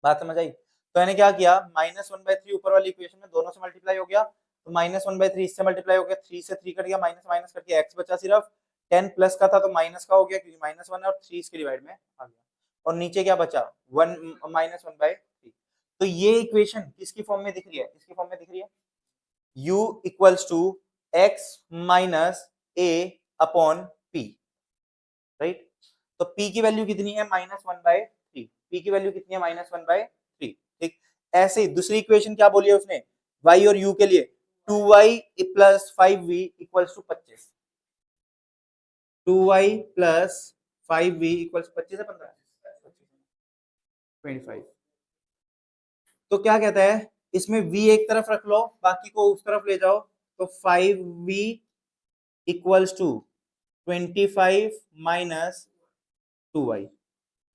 बात समझ आई। तो मैंने क्या किया, -1/3 ऊपर वाली इक्वेशन में दोनों से मल्टीप्लाई हो गया, तो -1/3 इससे मल्टीप्लाई हो गया, 3 से 3 कट गया, माइनस माइनस करके x बचा सिर्फ, 10 प्लस का था तो माइनस का हो गया क्योंकि -1 है और 3 इसके डिवाइड में आ गया, और नीचे क्या बचा 1 -1/3। तो ये इक्वेशन किसकी फॉर्म में दिख रही है, इसकी फॉर्म में दिख रही है, u equals to x minus a upon p, right. तो p की वैल्यू कितनी है -1/3, p की वैल्यू कितनी है -1/3। ठीक, ऐसे ही दूसरी इक्वेशन क्या बोली है उसने y और u के लिए, 2y plus 5v equals to 25, 2y plus 5v equals 25 है 15 25। तो क्या कहता है, इसमें v एक तरफ रख लो बाकी को उस तरफ ले जाओ, तो 5v equals to 25 minus 2y,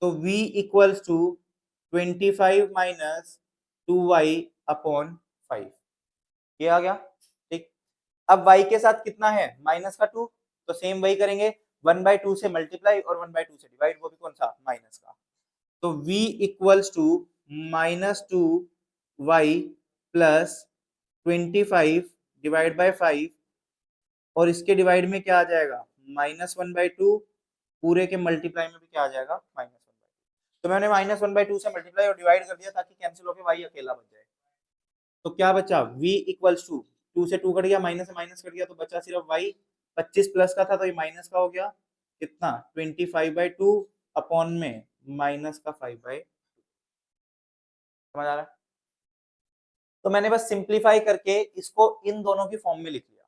तो v equals to 25 minus 2y upon 5, ये आ गया। ठीक, अब y के साथ कितना है माइनस का 2, तो सेम वही करेंगे, 1/2 से मल्टीप्लाई और 1/2 से डिवाइड, वो भी कौन सा माइनस का। तो v equals to -2y plus 25 divide by 5, और इसके डिवाइड में क्या आ जाएगा -1/2, पूरे के मल्टीप्लाई में भी क्या आ जाएगा -1/2। तो मैंने -1/2 से मल्टीप्लाई और डिवाइड कर दिया ताकि कैंसिल होकर y अकेला बच जाए। तो क्या बचा, v इक्वल्स टू 2 से 2 कट गया, माइनस से माइनस कट गया, तो बचा सिर्फ y, 25 प्लस का था तो ये माइनस का हो गया, कितना 25/2 अपॉन में माइनस का 5/, समझ आ रहा है। तो मैंने बस सिंप्लीफाई करके इसको इन दोनों की फॉर्म में लिख लिया,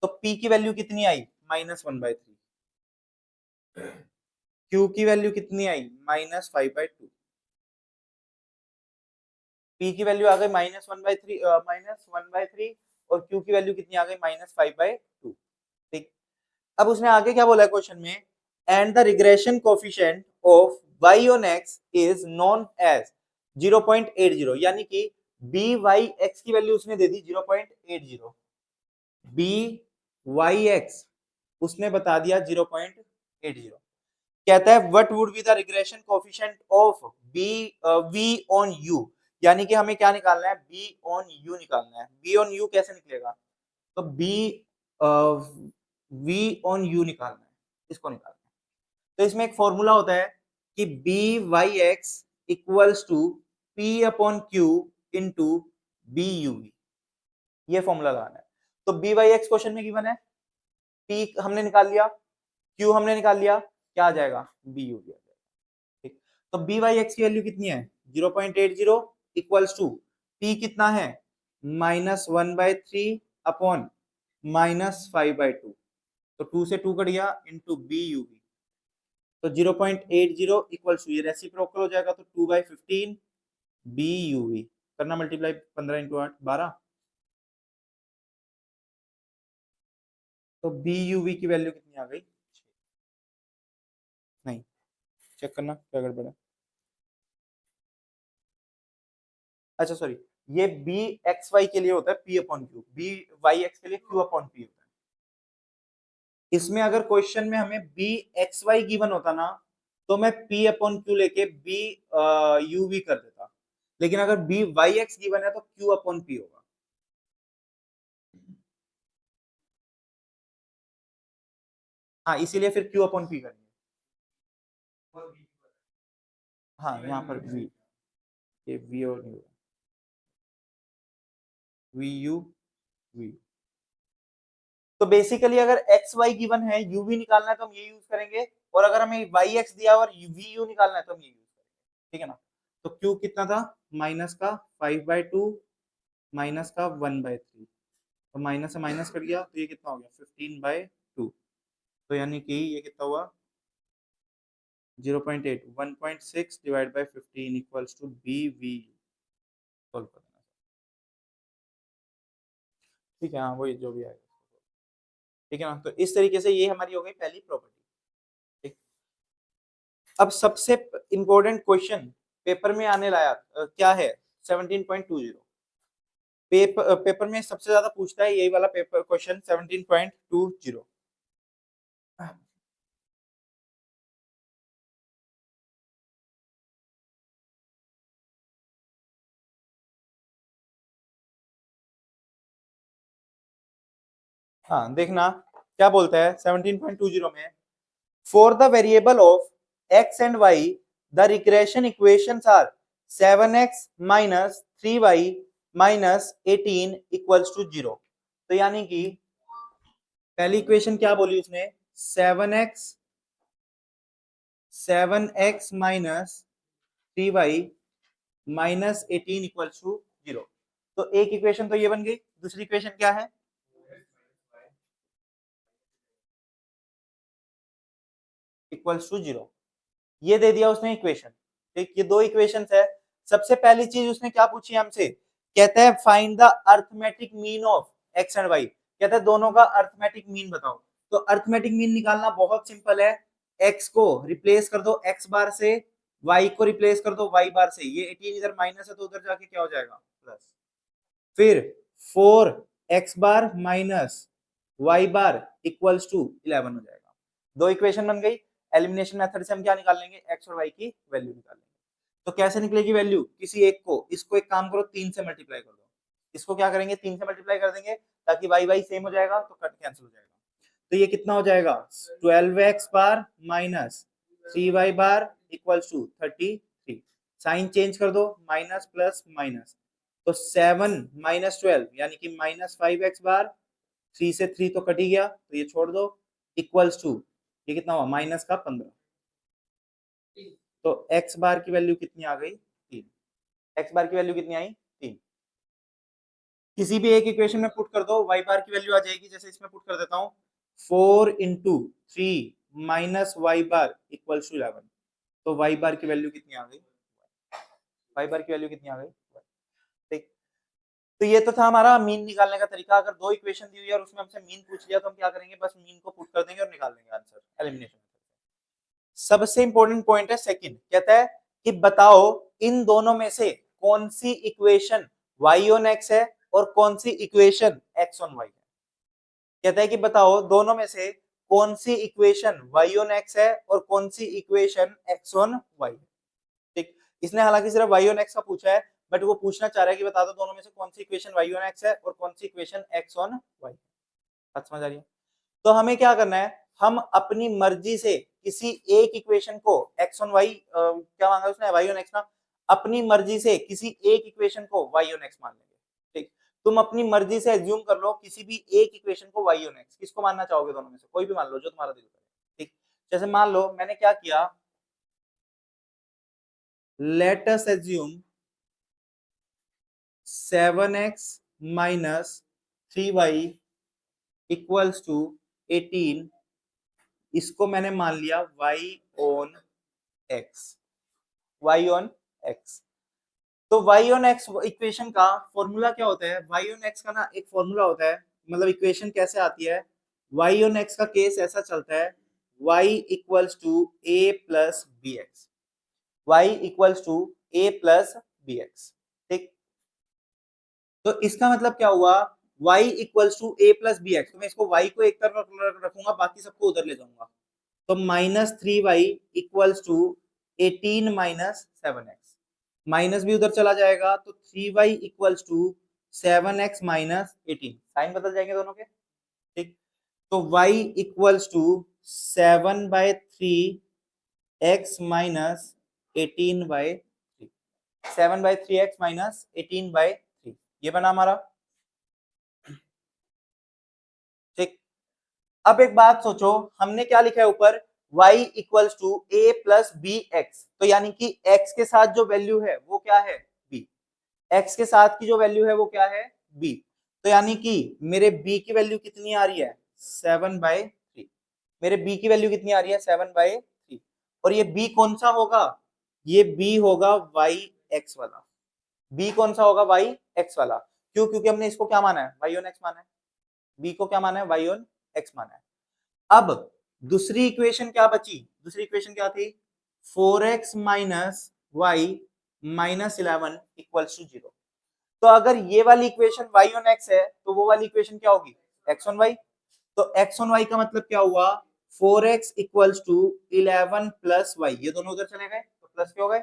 तो p की वैल्यू कितनी आई -1/3, q की वैल्यू कितनी आई -5/2, p की वैल्यू आ गई -1/3 और q की वैल्यू कितनी आ गई -5/2। ठीक, अब उसने आगे क्या बोला है क्वेश्चन में, and the regression coefficient of y on x is known as 0.80, यानी कि by(x) की वैल्यू उसने दे दी 0.80, by(x) उसने बता दिया 0.80। कहता है what would be the regression coefficient of v on u, यानी कि हमें क्या निकालना है, b ऑन u निकालना है। b ऑन u कैसे निकलेगा, तो b v ऑन u निकालना है, इसको निकालना है। तो इसमें एक फॉर्मूला होता है कि by(x) equals to p upon q into buv, ये फॉर्मूला लगाना है। तो by(x) क्वेश्चन में गिवन है, p हमने निकाल लिया, q हमने निकाल लिया, क्या आ जाएगा buv आ जाएगा। ठीक, तो by(x) की वैल्यू कितनी है 0.80 इक्वल्स टू p कितना है -1/3 अपॉन -5/2, तो 2 से 2 कट गया इंटू buv, तो 0.80 इक्वल्स टू ये रेसिप्रोकल हो जाएगा, तो 2/15 buv करना मल्टीप्लाई, 15 × 8 12, तो buv की वैल्यू कितनी आ गई, नहीं चेक करना क्या गड़बड़ है, अच्छा सॉरी, ये bxy के लिए होता है p अपॉन q, byx के लिए q अपॉन p होता है। इसमें अगर क्वेश्चन में हमें bxy गिवन होता ना तो मैं P अपॉन Q लेके B U V कर देता, लेकिन अगर B Y X गिवन है तो Q अपॉन P होगा। हाँ, इसीलिए फिर Q अपॉन P करेंगे। हाँ, यहाँ पर V, ये V और U, V U V। तो बेसिकली अगर एक्स वाई गिवन है, यू वी निकालना है तो हम ये यूज करेंगे, और अगर हमें वाई एक्स दिया और वी यू निकालना है तो हम ये यूज करेंगे, ठीक है ना। तो क्यू कितना था, माइनस का 5/2 माइनस का 1/3, तो माइनस से माइनस कर गया तो ये कितना हो गया 15/2। तो यानी कि ये कितना हुआ 0.8, 1.6 divide by 15 equals to b v u. Solve कर देना, ठीक है, हाँ वही जो भी आएगा, ठीक है ना। तो इस तरीके से ये हमारी हो गई पहली प्रॉपर्टी। अब सबसे इंपॉर्टेंट क्वेश्चन पेपर में आने लायक क्या है, 17.20। पेपर में सबसे ज्यादा पूछता है यही वाला पेपर क्वेश्चन 17.20। हाँ देखना क्या बोलता है 17.20 में, for the variable of x and y the regression equations are 7x minus 3y minus 18 equals to 0। तो यानी कि पहली इक्वेशन क्या बोली उसने, 7x minus 3y minus 18 equals to 0। तो एक इक्वेशन तो ये बन गई, दूसरी इक्वेशन क्या है, इक्वल्स टू 0। ये दे दिया उसने इक्वेशन, ठीक, ये दो इक्वेशंस है। सबसे पहली चीज उसने क्या पूछी हमसे, कहता है find the arithmetic mean of x and y, कहता है दोनों का अर्थमेटिक मीन बताओ। तो अर्थमेटिक मीन निकालना बहुत सिंपल है, एक्स को रिप्लेस कर दो एक्स बार से, वाई को रिप्लेस कर दो वाई बार से, ये 18 इधर माइनस है तो उधर जाके क्या हो जाएगा प्लस, फिर 4x bar minus Y bar equals to 11 हो जाएगा। दो इक्वेशन बन गई। एलिमिनेशन मेथड से हम क्या निकाल लेंगे, एक्स और वाई की वैल्यू निकाल लेंगे। तो कैसे निकलेगी वैल्यू, किसी एक को, इसको एक काम करो 3 से मल्टीप्लाई कर दो, इसको क्या करेंगे 3 से मल्टीप्लाई कर देंगे ताकि वाई वाई सेम हो जाएगा तो कट कैंसिल हो जाएगा। तो ये कितना हो जाएगा 12x bar minus 3y bar equals to 33। Sign change कर दो, माइनस प्लस माइनस, तो 7 माइनस 12 यानी कि माइनस 5x बार, 3 से 3 तो कट ही गया तो ये छोड़ दो, इक्वल्स टू ये कितना हुआ माइनस का 15। तो x बार की वैल्यू कितनी आ गई 3, x बार की वैल्यू कितनी आई 3। किसी भी एक इक्वेशन में पुट कर दो, y बार की वैल्यू आ जाएगी, जैसे इसमें पुट कर देता हूँ 4 into 3 minus Y bar equal to 11। तो y बार की वैल्यू कितनी आ गई, y बार की वैल्यू कितनी आ गई, ठीक। तो ये तो था हमारा मीन निकालने का तरीका। अगर दो इक्वेशन दी हुई है और उसमें हमसे मीन पूछ लिया तो हम क्या करेंगे, बस मीन को पुट कर देंगे और निकाल देंगे आंसर एलिमिनेशन। सबसे इंपॉर्टेंट पॉइंट है सेकंड, कहता है कि बताओ इन दोनों में से कौन सी इक्वेशन y ऑन x है और कौन सी इक्वेशन x ऑन y है। कहता है कि बताओ दोनों में से कौन सी इक्वेशन y ऑन x है और कौन सी इक्वेशन x ऑन y है, ठीक। इसने हालांकि सिर्फ y ऑन x का पूछा है, बट वो पूछना चाह रहा है कि बता दो दोनों में से कौन सी इक्वेशन y ऑन x है और कौन सी इक्वेशन x ऑन y। बात समझ आ रही है। तो हमें क्या करना है, हम अपनी मर्जी से किसी एक इक्वेशन को x ऑन y, क्या मांगा उसने y ऑन x ना, अपनी मर्जी से किसी एक इक्वेशन को y ऑन x मान लेंगे, ठीक। तुम अपनी मर्जी से एज्यूम कर लो किसी भी एक इक्वेशन को y ऑन x, किसको मानना चाहोगे दोनों में से, कोई भी मान लो जो तुम्हारा दिल करे, ठीक। जैसे मान लो मैंने क्या किया, let us assume 7x minus 3y equals to 18, इसको मैंने मान लिया y on x, y on x। तो y ऑन x इक्वेशन का फॉर्मूला क्या होता है, y ऑन x का ना एक फॉर्मूला होता है, मतलब इक्वेशन कैसे आती है, y ऑन x का केस ऐसा चलता है y equals to a plus b x, y equals to a plus b x, ठीक। तो इसका मतलब क्या हुआ, y equals to a plus b x, तो मैं इसको y को एक तरफ रखूंगा बाकी सबको उधर ले जाऊंगा, तो -3y equals to 18 minus 7x, minus भी उधर चला जाएगा तो 3y equals to 7x minus 18, sign बदल जाएंगे दोनों के, ठीक। तो y equals to 7/3x minus 18/3, 7/3x minus 18/3, ये बना हमारा, ठीक। अब एक बात सोचो, हमने क्या लिखा है ऊपर, y equals to a plus b x, तो यानी कि x के साथ जो वैल्यू है वो क्या है, b, x के साथ की जो वैल्यू है वो क्या है, b, तो यानी कि मेरे b की वैल्यू कितनी आ रही है, 7/3, मेरे b की वैल्यू कितनी आ रही है, 7/3, और ये b कौन सा होगा, ये b होगा y x वाला, b कौन सा होगा, y x वाला, क्यों, क्योंकि हमने इसको क्या माना है, y on x माना है, b को क्या माना है, y on x माना है। अब दूसरी इक्वेशन क्या बची, दूसरी इक्वेशन क्या थी, 4x minus y minus 11 equals to 0, तो अगर ये वाली इक्वेशन y on x है तो वो वाली इक्वेशन क्या होगी, x on y, तो x on y का मतलब क्या हुआ, 4x equals to 11 plus y, ये दोनों उधर चले गए तो प्लस के हो गए,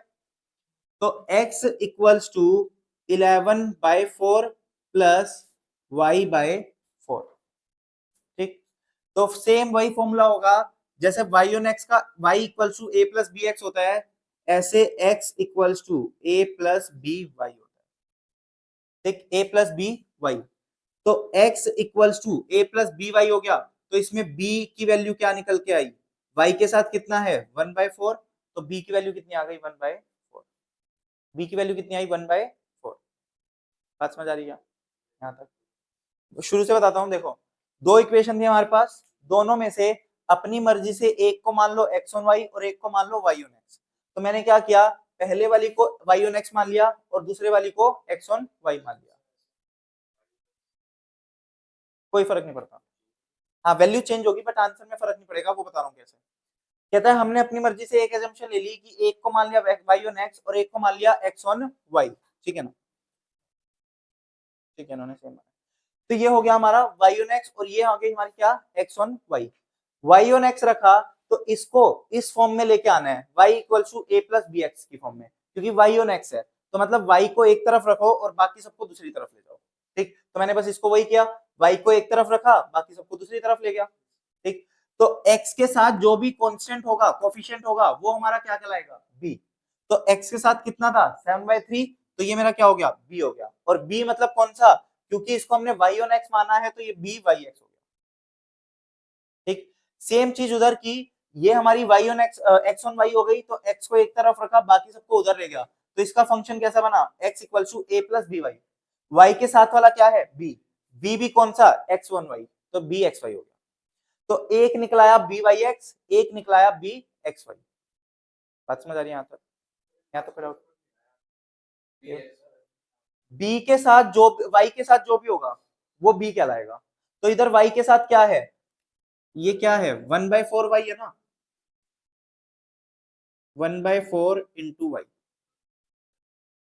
तो x equals to 11/4 plus y/4, ठीक। तो सेम वही फॉर्मूला होगा, जैसे y on x का y equals to a plus b x होता है, ऐसे x equals to a plus b y होता है, ठीक, a प्लस बी वाई, तो x equals to a plus b y हो गया, तो इसमें b की वैल्यू क्या निकल के आई, y के साथ कितना है 1/4, तो b की वैल्यू कितनी आ गई 1/4, b की वैल्यू कितनी आई 1/4, बात समझ आ रही है यहाँ तक, शुरू से बताता हूँ, देखो दो इक्वेशन थी हमारे पास, दोनों में से अपनी मर्जी से एक को मान लो x on y और एक को मान लो y on x, तो मैंने क्या किया, पहले वाली को y on x मान लिया और दूसरे वाली को x on y मान लिया, कोई फर्क नहीं पड़ता, हाँ वैल्यू चेंज होगी बट आंसर में फर्क नहीं पड़ेगा, वो बता रहा हूँ कैसे। कहता है हमने अपनी मर्जी से एक एजम्पशन ले ली कि एक को मान लिया y on x और एक को मान लिया x on y, ठीक है ना, ठीक है, उन्होंने सेम, तो ये हो गया हमारा y on x और ये आ गई हमारी क्या, x on y, y on x रखा तो इसको इस फॉर्म में लेके आना है, y equals to a plus b x की फॉर्म में, क्योंकि y on x है, तो मतलब y को एक तरफ रखो और बाकी सबको दूसरी तरफ ले जाओ, ठीक, तो मैंने बस इसको वही किया, y को एक तरफ रखा बाकी सबको दूसरी तरफ ले गया, ठीक, तो x के साथ जो भी कांस्टेंट होगा, कोफिशिएंट होगा, वो हमारा क्या कहलाएगा, b, तो x के साथ कितना था 7/3, तो ये मेरा क्या हो गया, b हो गया, और b मतलब कौन सा, क्योंकि इसको हमने y on x माना है तो ये b y x हो गया, ठीक। सेम चीज उधर की, ये हमारी y on x x on y हो गई, तो x को एक तरफ रखा बाकी सबको उधर ले गया, तो इसका फंक्शन कैसा बना, x equal to a plus b y, y के साथ वाला क्या है b, b भी कौन सा x on y, तो b x y हो गया, तो एक निकलाया b y x, एक निकलाया b x y, बात समझ आ रही है यहाँ तक डाउट, b के साथ जो y के साथ जो भी होगा वो b कहलाएगा, तो इधर y के साथ क्या है, ये क्या है 1/4 y है ना, 1/4 इंटू वाई,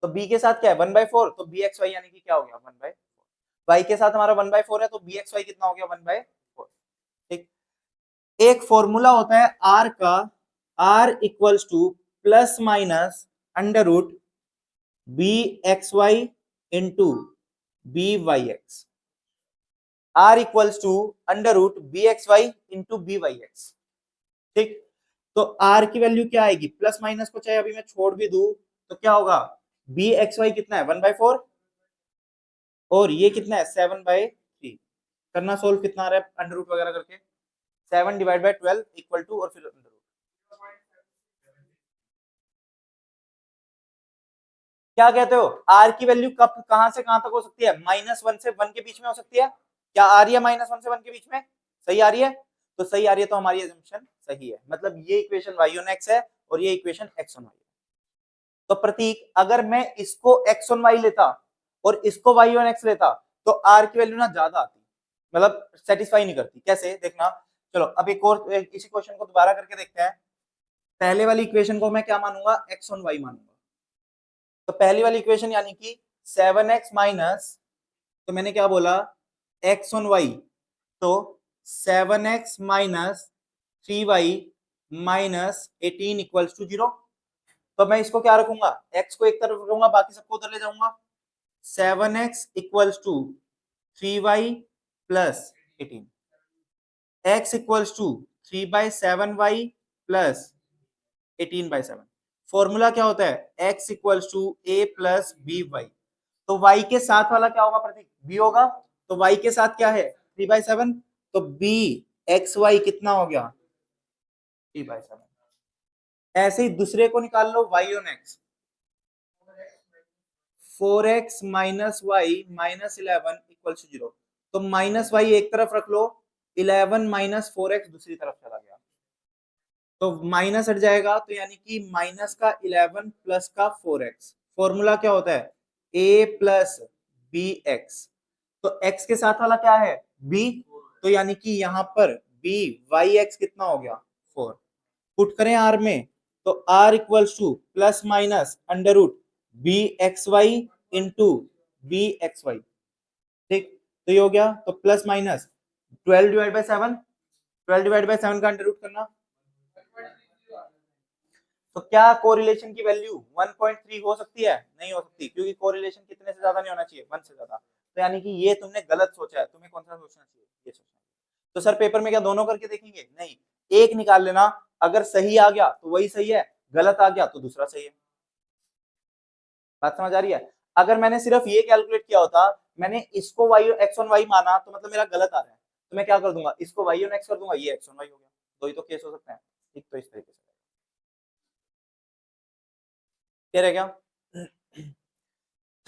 तो b के साथ क्या है 1/4, तो बी एक्स वाई यानी कि क्या हो गया 1/4, y के साथ हमारा 1/4 है तो बी एक्स वाई कितना हो गया 1/4, ठीक। एक फॉर्मूला होता है r का, r equals to plus minus under root b x Y into b Y x, r equals to under root b x Y into b Y x, ठीक, तो r की वैल्यू क्या आएगी, प्लस माइनस को चाहे अभी मैं छोड़ भी दूं तो क्या होगा, बी एक्स वाई कितना है 1/4 और ये कितना है 7/3, करना सोल्व कितना आ रहा है अंडर रूट वगैरह करके, 7/12 इक्वल टू और फिर अंडर रूट, क्या कहते हो, r की वैल्यू कब कहां से कहां तक हो सकती है, -1 से 1 के बीच में हो सकती है, क्या आ रही है -1 से 1 के बीच में, सही आ रही है, तो सही आ रही है तो हमारी एजम्पशन सही है, मतलब ये इक्वेशन y on x है और ये इक्वेशन x on y है, तो प्रतीक अगर मैं इसको x on y लेता और इसको y on x लेता तो r की वैल्यू ना ज्यादा आती, मतलब सेटिस्फाई नहीं करती, कैसे देखना, चलो अब एक और इसी क्वेश्चन को दोबारा करके देखते हैं, पहले वाली इक्वेशन को मैं क्या मानूंगा x on y मानूंगा, तो पहली वाली इक्वेशन यानी कि 7x माइनस, तो मैंने क्या बोला x on y, तो 7x minus 3y minus 18 equals to 0। तो मैं इसको क्या रखूंगा, x को एक तरफ रखूंगा, बाकी सबको उधर ले जाऊंगा। 7x equals to 3y plus 18, x equals to 3/7y plus 18/7। Formula क्या होता है, x equals to a plus b y. तो y के साथ वाला क्या होगा प्रतीक, b होगा। तो y के साथ क्या है 3/7, तो b एक्स वाई कितना हो गया 3/7। ऐसे ही दूसरे को निकाल लो, y on x, 4x minus y minus 11 equal to 0। तो माइनस वाई एक तरफ रख लो, 11 माइनस 4x दूसरी तरफ चला गया, तो माइनस हट जाएगा, तो यानी कि माइनस का 11 प्लस का 4x। फॉर्मूला क्या होता है, a प्लस बी एक्स। तो x के साथ वाला क्या है b, तो यानी कि यहाँ पर b वाई एक्स कितना हो गया 4। पुट करें r में, तो r equals to plus minus under root b x Y into b x y. ठीक, तो ये हो गया, तो प्लस माइनस 12/7, 12/7 का अंडर रूट करना। तो क्या कोरिलेशन की वैल्यू 1.3 हो सकती है, नहीं हो सकती, क्योंकि कोरिलेशन कितने से ज्यादा नहीं होना चाहिए, 1 से ज्यादा। तो यानी कि ये तुमने गलत सोचा है, तुम्हें कौन सा सोचना चाहिए, ये सोचना है। तो सर पेपर में क्या दोनों करके देखेंगे, नहीं, एक निकाल लेना, अगर सही आ गया तो वही सही है, गलत आ गया तो दूसरा सही है। बात समझ आ रही है। अगर मैंने सिर्फ ये कैलकुलेट किया होता, मैंने इसको वाई एक्स ऑन वाई माना, तो मतलब मेरा गलत आ रहा है, तो मैं क्या कर दूंगा, इसको वाई ऑन एक्स कर दूंगा, ये एक्स ऑन वाई हो गया। दो ही तो केस हो सकते हैं, एक तो इस तरीके से क्या रह गया।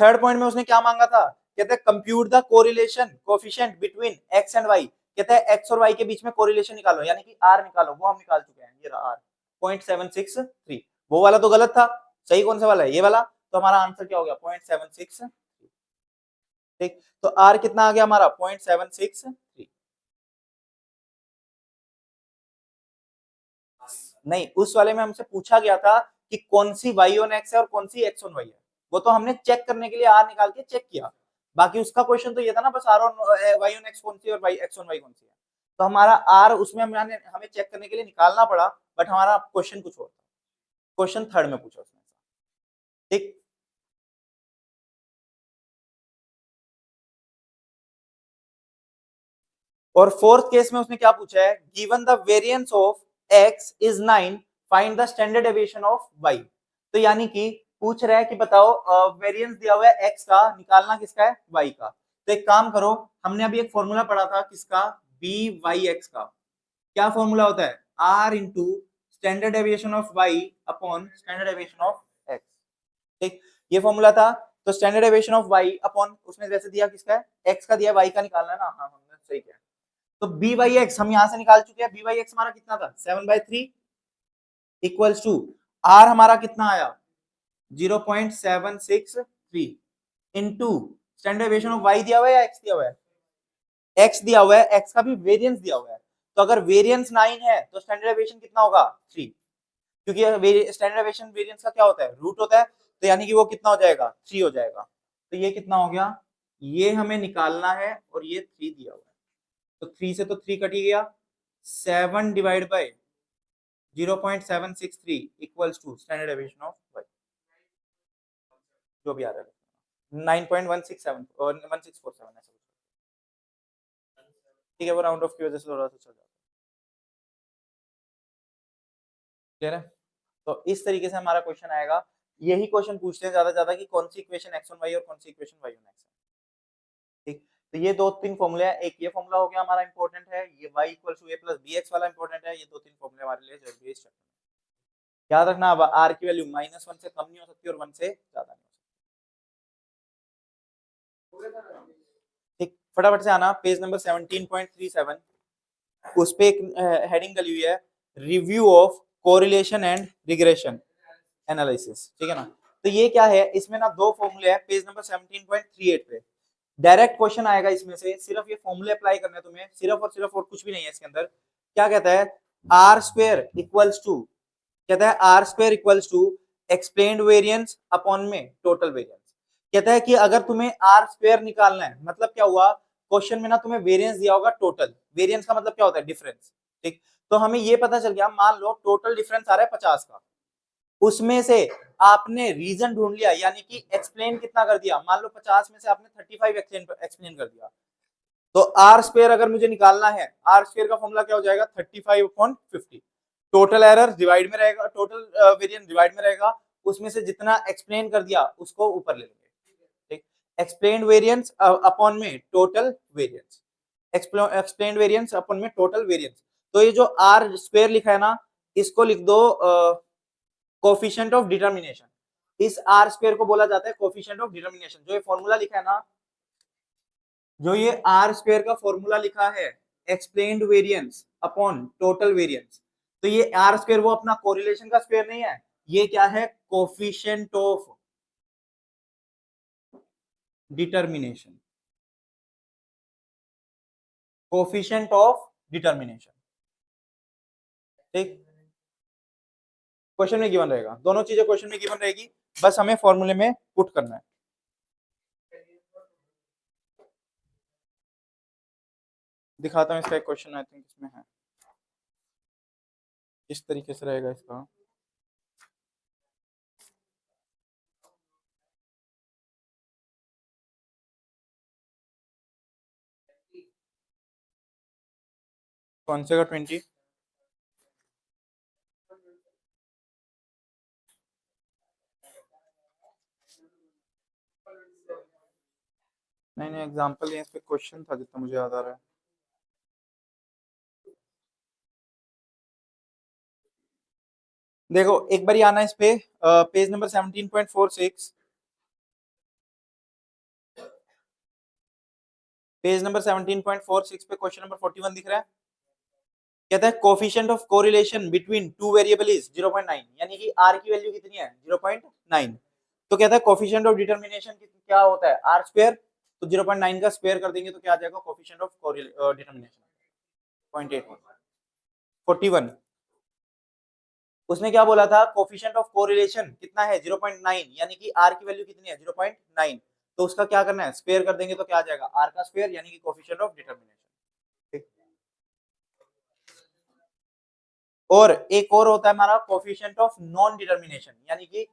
थर्ड पॉइंट में उसने क्या मांगा था, कहते हैं compute the correlation coefficient between x and y. कहता है एक्स और वाई के बीच में कोरिलेशन निकालो, यानी कि आर निकालो, वो हम निकाल चुके हैं, ये रहा आर 0.763। वो वाला तो गलत था, सही कौन सा वाला है, ये वाला। तो हमारा आंसर क्या हो गया 0.763। ठीक, तो आर कितना आ गया हमारा 0.763। नहीं, उस वाले में हमसे पूछा गया था कि कौन सी वाई ऑन एक्स है और कौन सी एक्स ऑन वाई है, वो तो हमने चेक करने के लिए आर निकाल के चेक किया। बाकी उसका क्वेश्चन तो ये था ना, बस r on y on x कौन सी और वाई एक्स ऑन वाई कौन सी है। तो हमारा आर उसमें हमें चेक करने के लिए निकालना पड़ा, बट हमारा क्वेश्चन कुछ और था, क्वेश्चन थर्ड में पूछा उसने। ठीक, और फोर्थ केस में उसने क्या पूछा है, given the variance of x is 9, find the standard deviation of y। तो यानी कि पूछ रहा है कि बताओ वेरिएंस दिया हुआ है x का, निकालना किसका है y का। तो एक काम करो, हमने अभी एक फॉर्मूला पढ़ा था किसका, बी वाई एक्स का। क्या फॉर्मूला होता है, r into standard deviation of y upon standard deviation of x। ठीक, ये फॉर्मूला था। तो standard deviation of y upon उसने जैसे दिया किसका है, x का दिया, y का निकालना है ना, हाँ हमने सही किया। तो बी वाई एक्स हम यहां से निकाल चुके हैं, बी वाई एक्स हमारा कितना था 7/3 इक्वल्स टू आर हमारा कितना आया 0.763 into standard deviation of y दिया हुआ है या एक्स दिया हुआ है, एक्स दिया हुआ है, एक्स का भी वेरिएंस दिया हुआ है। तो अगर वेरिएंस 9 है तो स्टैंडर्ड डेविएशन कितना होगा 3, क्योंकि स्टैंडर्ड डेविएशन वेरिएंस का क्या होता है, रूट होता है। तो यानी कि वो कितना हो जाएगा 3 हो जाएगा। तो ये कितना हो गया, ये हमें निकालना है, और ये 3 दिया हुआ है, तो 3 से तो 3 कट ही गया, 7 divide by 0.763 equals to standard deviation of y, जो भी आ रहा है 9.167 और 1647 ऐसा। ठीक है, वो राउंड ऑफ की वजह से थोड़ा सा चल जाता है। क्लियर है। तो इस तरीके से हमारा क्वेश्चन आएगा। यही क्वेश्चन पूछते हैं ज्यादा ज्यादा कि कौन सी इक्वेशन x ऑन y और कौन सी इक्वेशन y ऑन x है। ठीक, तो ये दो तीन फॉर्मूले हैं, एक ये फॉर्मूला हो गया हमारा इंपॉर्टेंट है, ये y equal to a plus bx वाला इंपॉर्टेंट है। ये दो तीन फॉर्मूले हमारे लिए जरूरी है इस चैप्टर में। याद रखना, अब r की वैल्यू -1 से कम नहीं हो सकती और 1 से ज्यादा नहीं हो सकती। ठीक, फटाफट से आना पेज नंबर 17.37, उस पे एक हेडिंग डली हुई है, review of correlation and regression analysis. ठीक है ना। तो ये क्या है, इसमें ना दो फॉर्मूले हैं, पेज नंबर 17.38 पे डायरेक्ट क्वेश्चन आएगा इसमें से, सिर्फ ये फॉर्मूले अप्लाई करने हैं तुम्हें, सिर्फ और सिर्फ, और कुछ भी नहीं है इसके अंदर। क्या कहता है, आर स्क्वायर इक्वल्स टू, कहता है r square equals to explained variance upon में टोटल वेरिएंस। कहता है कि अगर तुम्हें आर स्क्वायर निकालना है, मतलब क्या हुआ, क्वेश्चन में ना तुम्हें वेरिएंस दिया होगा टोटल, वेरिएंस का मतलब क्या होता है डिफरेंस। ठीक, तो हमें ये पता चल गया, मान लो टोटल डिफरेंस आ रहा है 50 का, उसमें से आपने रीजन ढूंढ लिया, यानी कि एक्सप्लेन कितना कर दिया, मान लो 50 में से आपने 35 एक्सप्लेन कर दिया, तो आर स्क्वायर अगर मुझे निकालना है, आर स्क्वायर का फॉर्मूला क्या हो जाएगा, 35/50। टोटल एरर डिवाइड में रहेगा, टोटल वेरिएंस डिवाइड में रहेगा, उसमें से जितना एक्सप्लेन कर दिया उसको ऊपर ले लेंगे। ठीक, एक्सप्लेन वेरिएंस अपॉन में total variance, explain variance upon में टोटल वेरिएंस। तो ये जो आर स्क्वायर लिखा है ना, इसको लिख दो कोफिशिएंट ऑफ डिटर्मिनेशन। इस आर स्क्वायर को बोला जाता है कोफिशिएंट ऑफ डिटर्मिनेशन। जो ये फॉर्मूला लिखा है ना, जो ये आर स्क्वायर का फॉर्मूला लिखा है, explained variance upon total variance, तो ये आर स्क्वायर वो अपना कोरिलेशन का स्क्वायर नहीं है, ये क्या है, coefficient of determination, coefficient of determination. ठीक, क्वेश्चन में गिवन रहेगा, दोनों चीजें क्वेश्चन में गिवन रहेगी, बस हमें फॉर्मूले में पुट करना है। दिखाता हूं इसका एक क्वेश्चन, आई थिंक इसमें है, किस तरीके से रहेगा इसका। कौन से का 20? नहीं नहीं, एग्जांपल ये इस पे क्वेश्चन था जितना मुझे याद आ रहा है। देखो एक बार आना इस पे, पेज नंबर 17.46, पेज नंबर 17.46 पे क्वेश्चन नंबर 41 दिख रहा है। कहता है coefficient of correlation between two variable is 0.9, यानी कि आर की वैल्यू कितनी है, 0.9। तो कहता है कोफिशिएंट ऑफ डिटर्मिनेशन क्या होता है, आर स्क्वायर, तो 0.9 का स्क्वायर कर देंगे तो क्या आ जाएगा, कोफिशिएंट ऑफ डिटर्मिनेशन 0.81। 41, उसने क्या बोला था, कोफिशिएंट ऑफ कोरिलेशन कितना है, 0.9, यानी कि आर की वैल्यू कितनी है, 0.9, तो उसका क्या करना है, स्क्वायर कर देंगे तो क्या आ जाएगा, आर का स्क्वायर, यानी कि कोफिशिएंट ऑफ डिटर्मिनेशन। ठीक, और एक और होता है हमारा कोफिशिएंट ऑफ नॉन डिटर्मिनेशन, यानी कि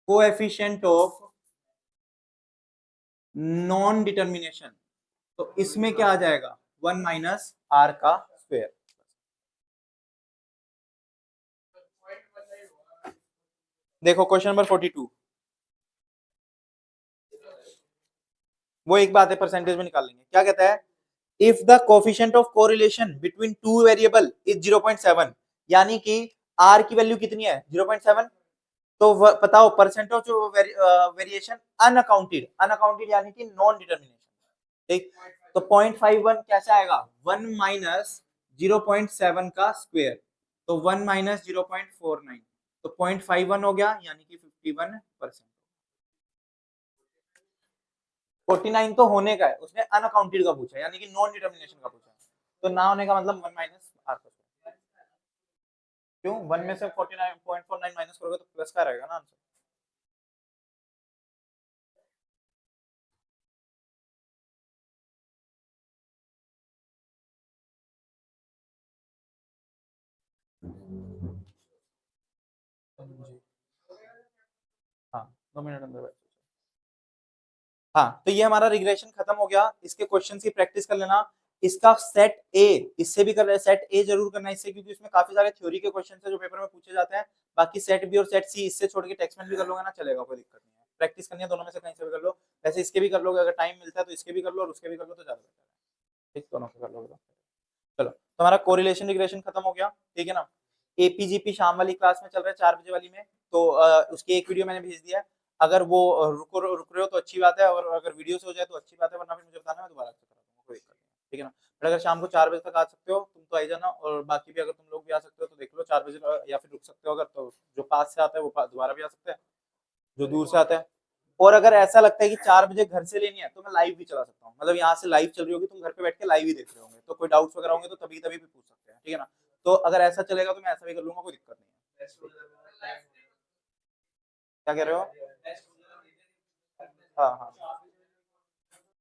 कोएफिशिएंट ऑफ नॉन डिटर्मिनेशन, तो इसमें क्या आ जाएगा, 1 माइनस आर का स्क्वायर। देखो क्वेश्चन नंबर 42, वो एक बात है, परसेंटेज में निकाल लेंगे। क्या कहता है, if the coefficient of correlation between two variable is 0.7, यानी कि आर की वैल्यू कितनी है, 0.7, तो बताओ परसेंट ऑफ जो वेरिएशन अनअकाउंटेड, अनअकाउंटेड यानी कि नॉन डिटर्मिनेशन। ठीक, तो 0.51 कैसे आएगा, 1 माइनस 0.7 का स्क्वायर, तो 1 माइनस 0.49, तो 0.51 हो गया, यानी कि 51%। 49 तो होने का है, उसने अनअकाउंटेड का पूछा, यानी कि नॉन डिटर्मिनेशन का पूछा, तो ना होने का मतलब 1 माइनस आर का स्क्वायर। क्यों, 1 में से 49.49 माइनस करोगे तो प्लस का रहेगा ना आंसर। हाँ, 2 मिनट अंदर। हाँ, तो ये हमारा रिग्रेशन खत्म हो गया, इसके क्वेश्चन की प्रैक्टिस कर लेना। इसका सेट ए, इससे भी कर रहे हैं, सेट ए जरूर करना है इससे, क्योंकि इसमें काफी सारे थ्योरी के क्वेश्चन है जो पेपर में पूछे जाते हैं। बाकी सेट बी और सेट सी इससे छोड़ के टेक्स्ट में भी कर लोगे ना, चलेगा, कोई दिक्कत नहीं है। प्रैक्टिस करनी है दोनों में से कहीं से भी कर लो, वैसे इसके भी कर लोगे, अगर टाइम मिलता है तो इसके भी कर लो और उसके भी कर लो तो ज्यादा बेटर है। ठीक, दोनों से कर लोगे तो चलो, तो हमारा कोरिलेशन रिग्रेशन खत्म हो गया, ठीक है ना। एपीजीपी शाम वाली क्लास में चल रहा है, 4 बजे वाली में, तो उसकी एक वीडियो मैंने भेज दिया है। अगर वो रुक रहे हो तो अच्छी बात है, और अगर वीडियो से हो जाए तो अच्छी बात है, वरना फिर मुझे बताना, मैं दोबारा से करा दूंगा, कोई दिक्कत नहीं है, ठीक है ना। बट अगर शाम को 4 बजे तक आ सकते हो तुम तो आ ही जाना, और बाकी भी अगर तुम लोग भी आ सकते हो तो देख लो 4 बजे, या फिर रुक सकते हो अगर, तो जो पास से आता है वो दोबारा भी आ सकते हैं, जो दूर से आता है। और अगर ऐसा लगता है कि 4 बजे घर से लेनी है तो मैं लाइव भी चला सकता हूँ, मतलब यहाँ से लाइव चल रही होगी, तुम घर पे बैठ के लाइव ही देख रहे होंगे, तो कोई डाउट्स वगैरह होंगे तो तभी तभी भी पूछ सकते हैं, ठीक है ना। तो अगर ऐसा चलेगा तो मैं ऐसा भी कर लूंगा, कोई दिक्कत नहीं है। क्या कह रहे हो? हाँ हाँ,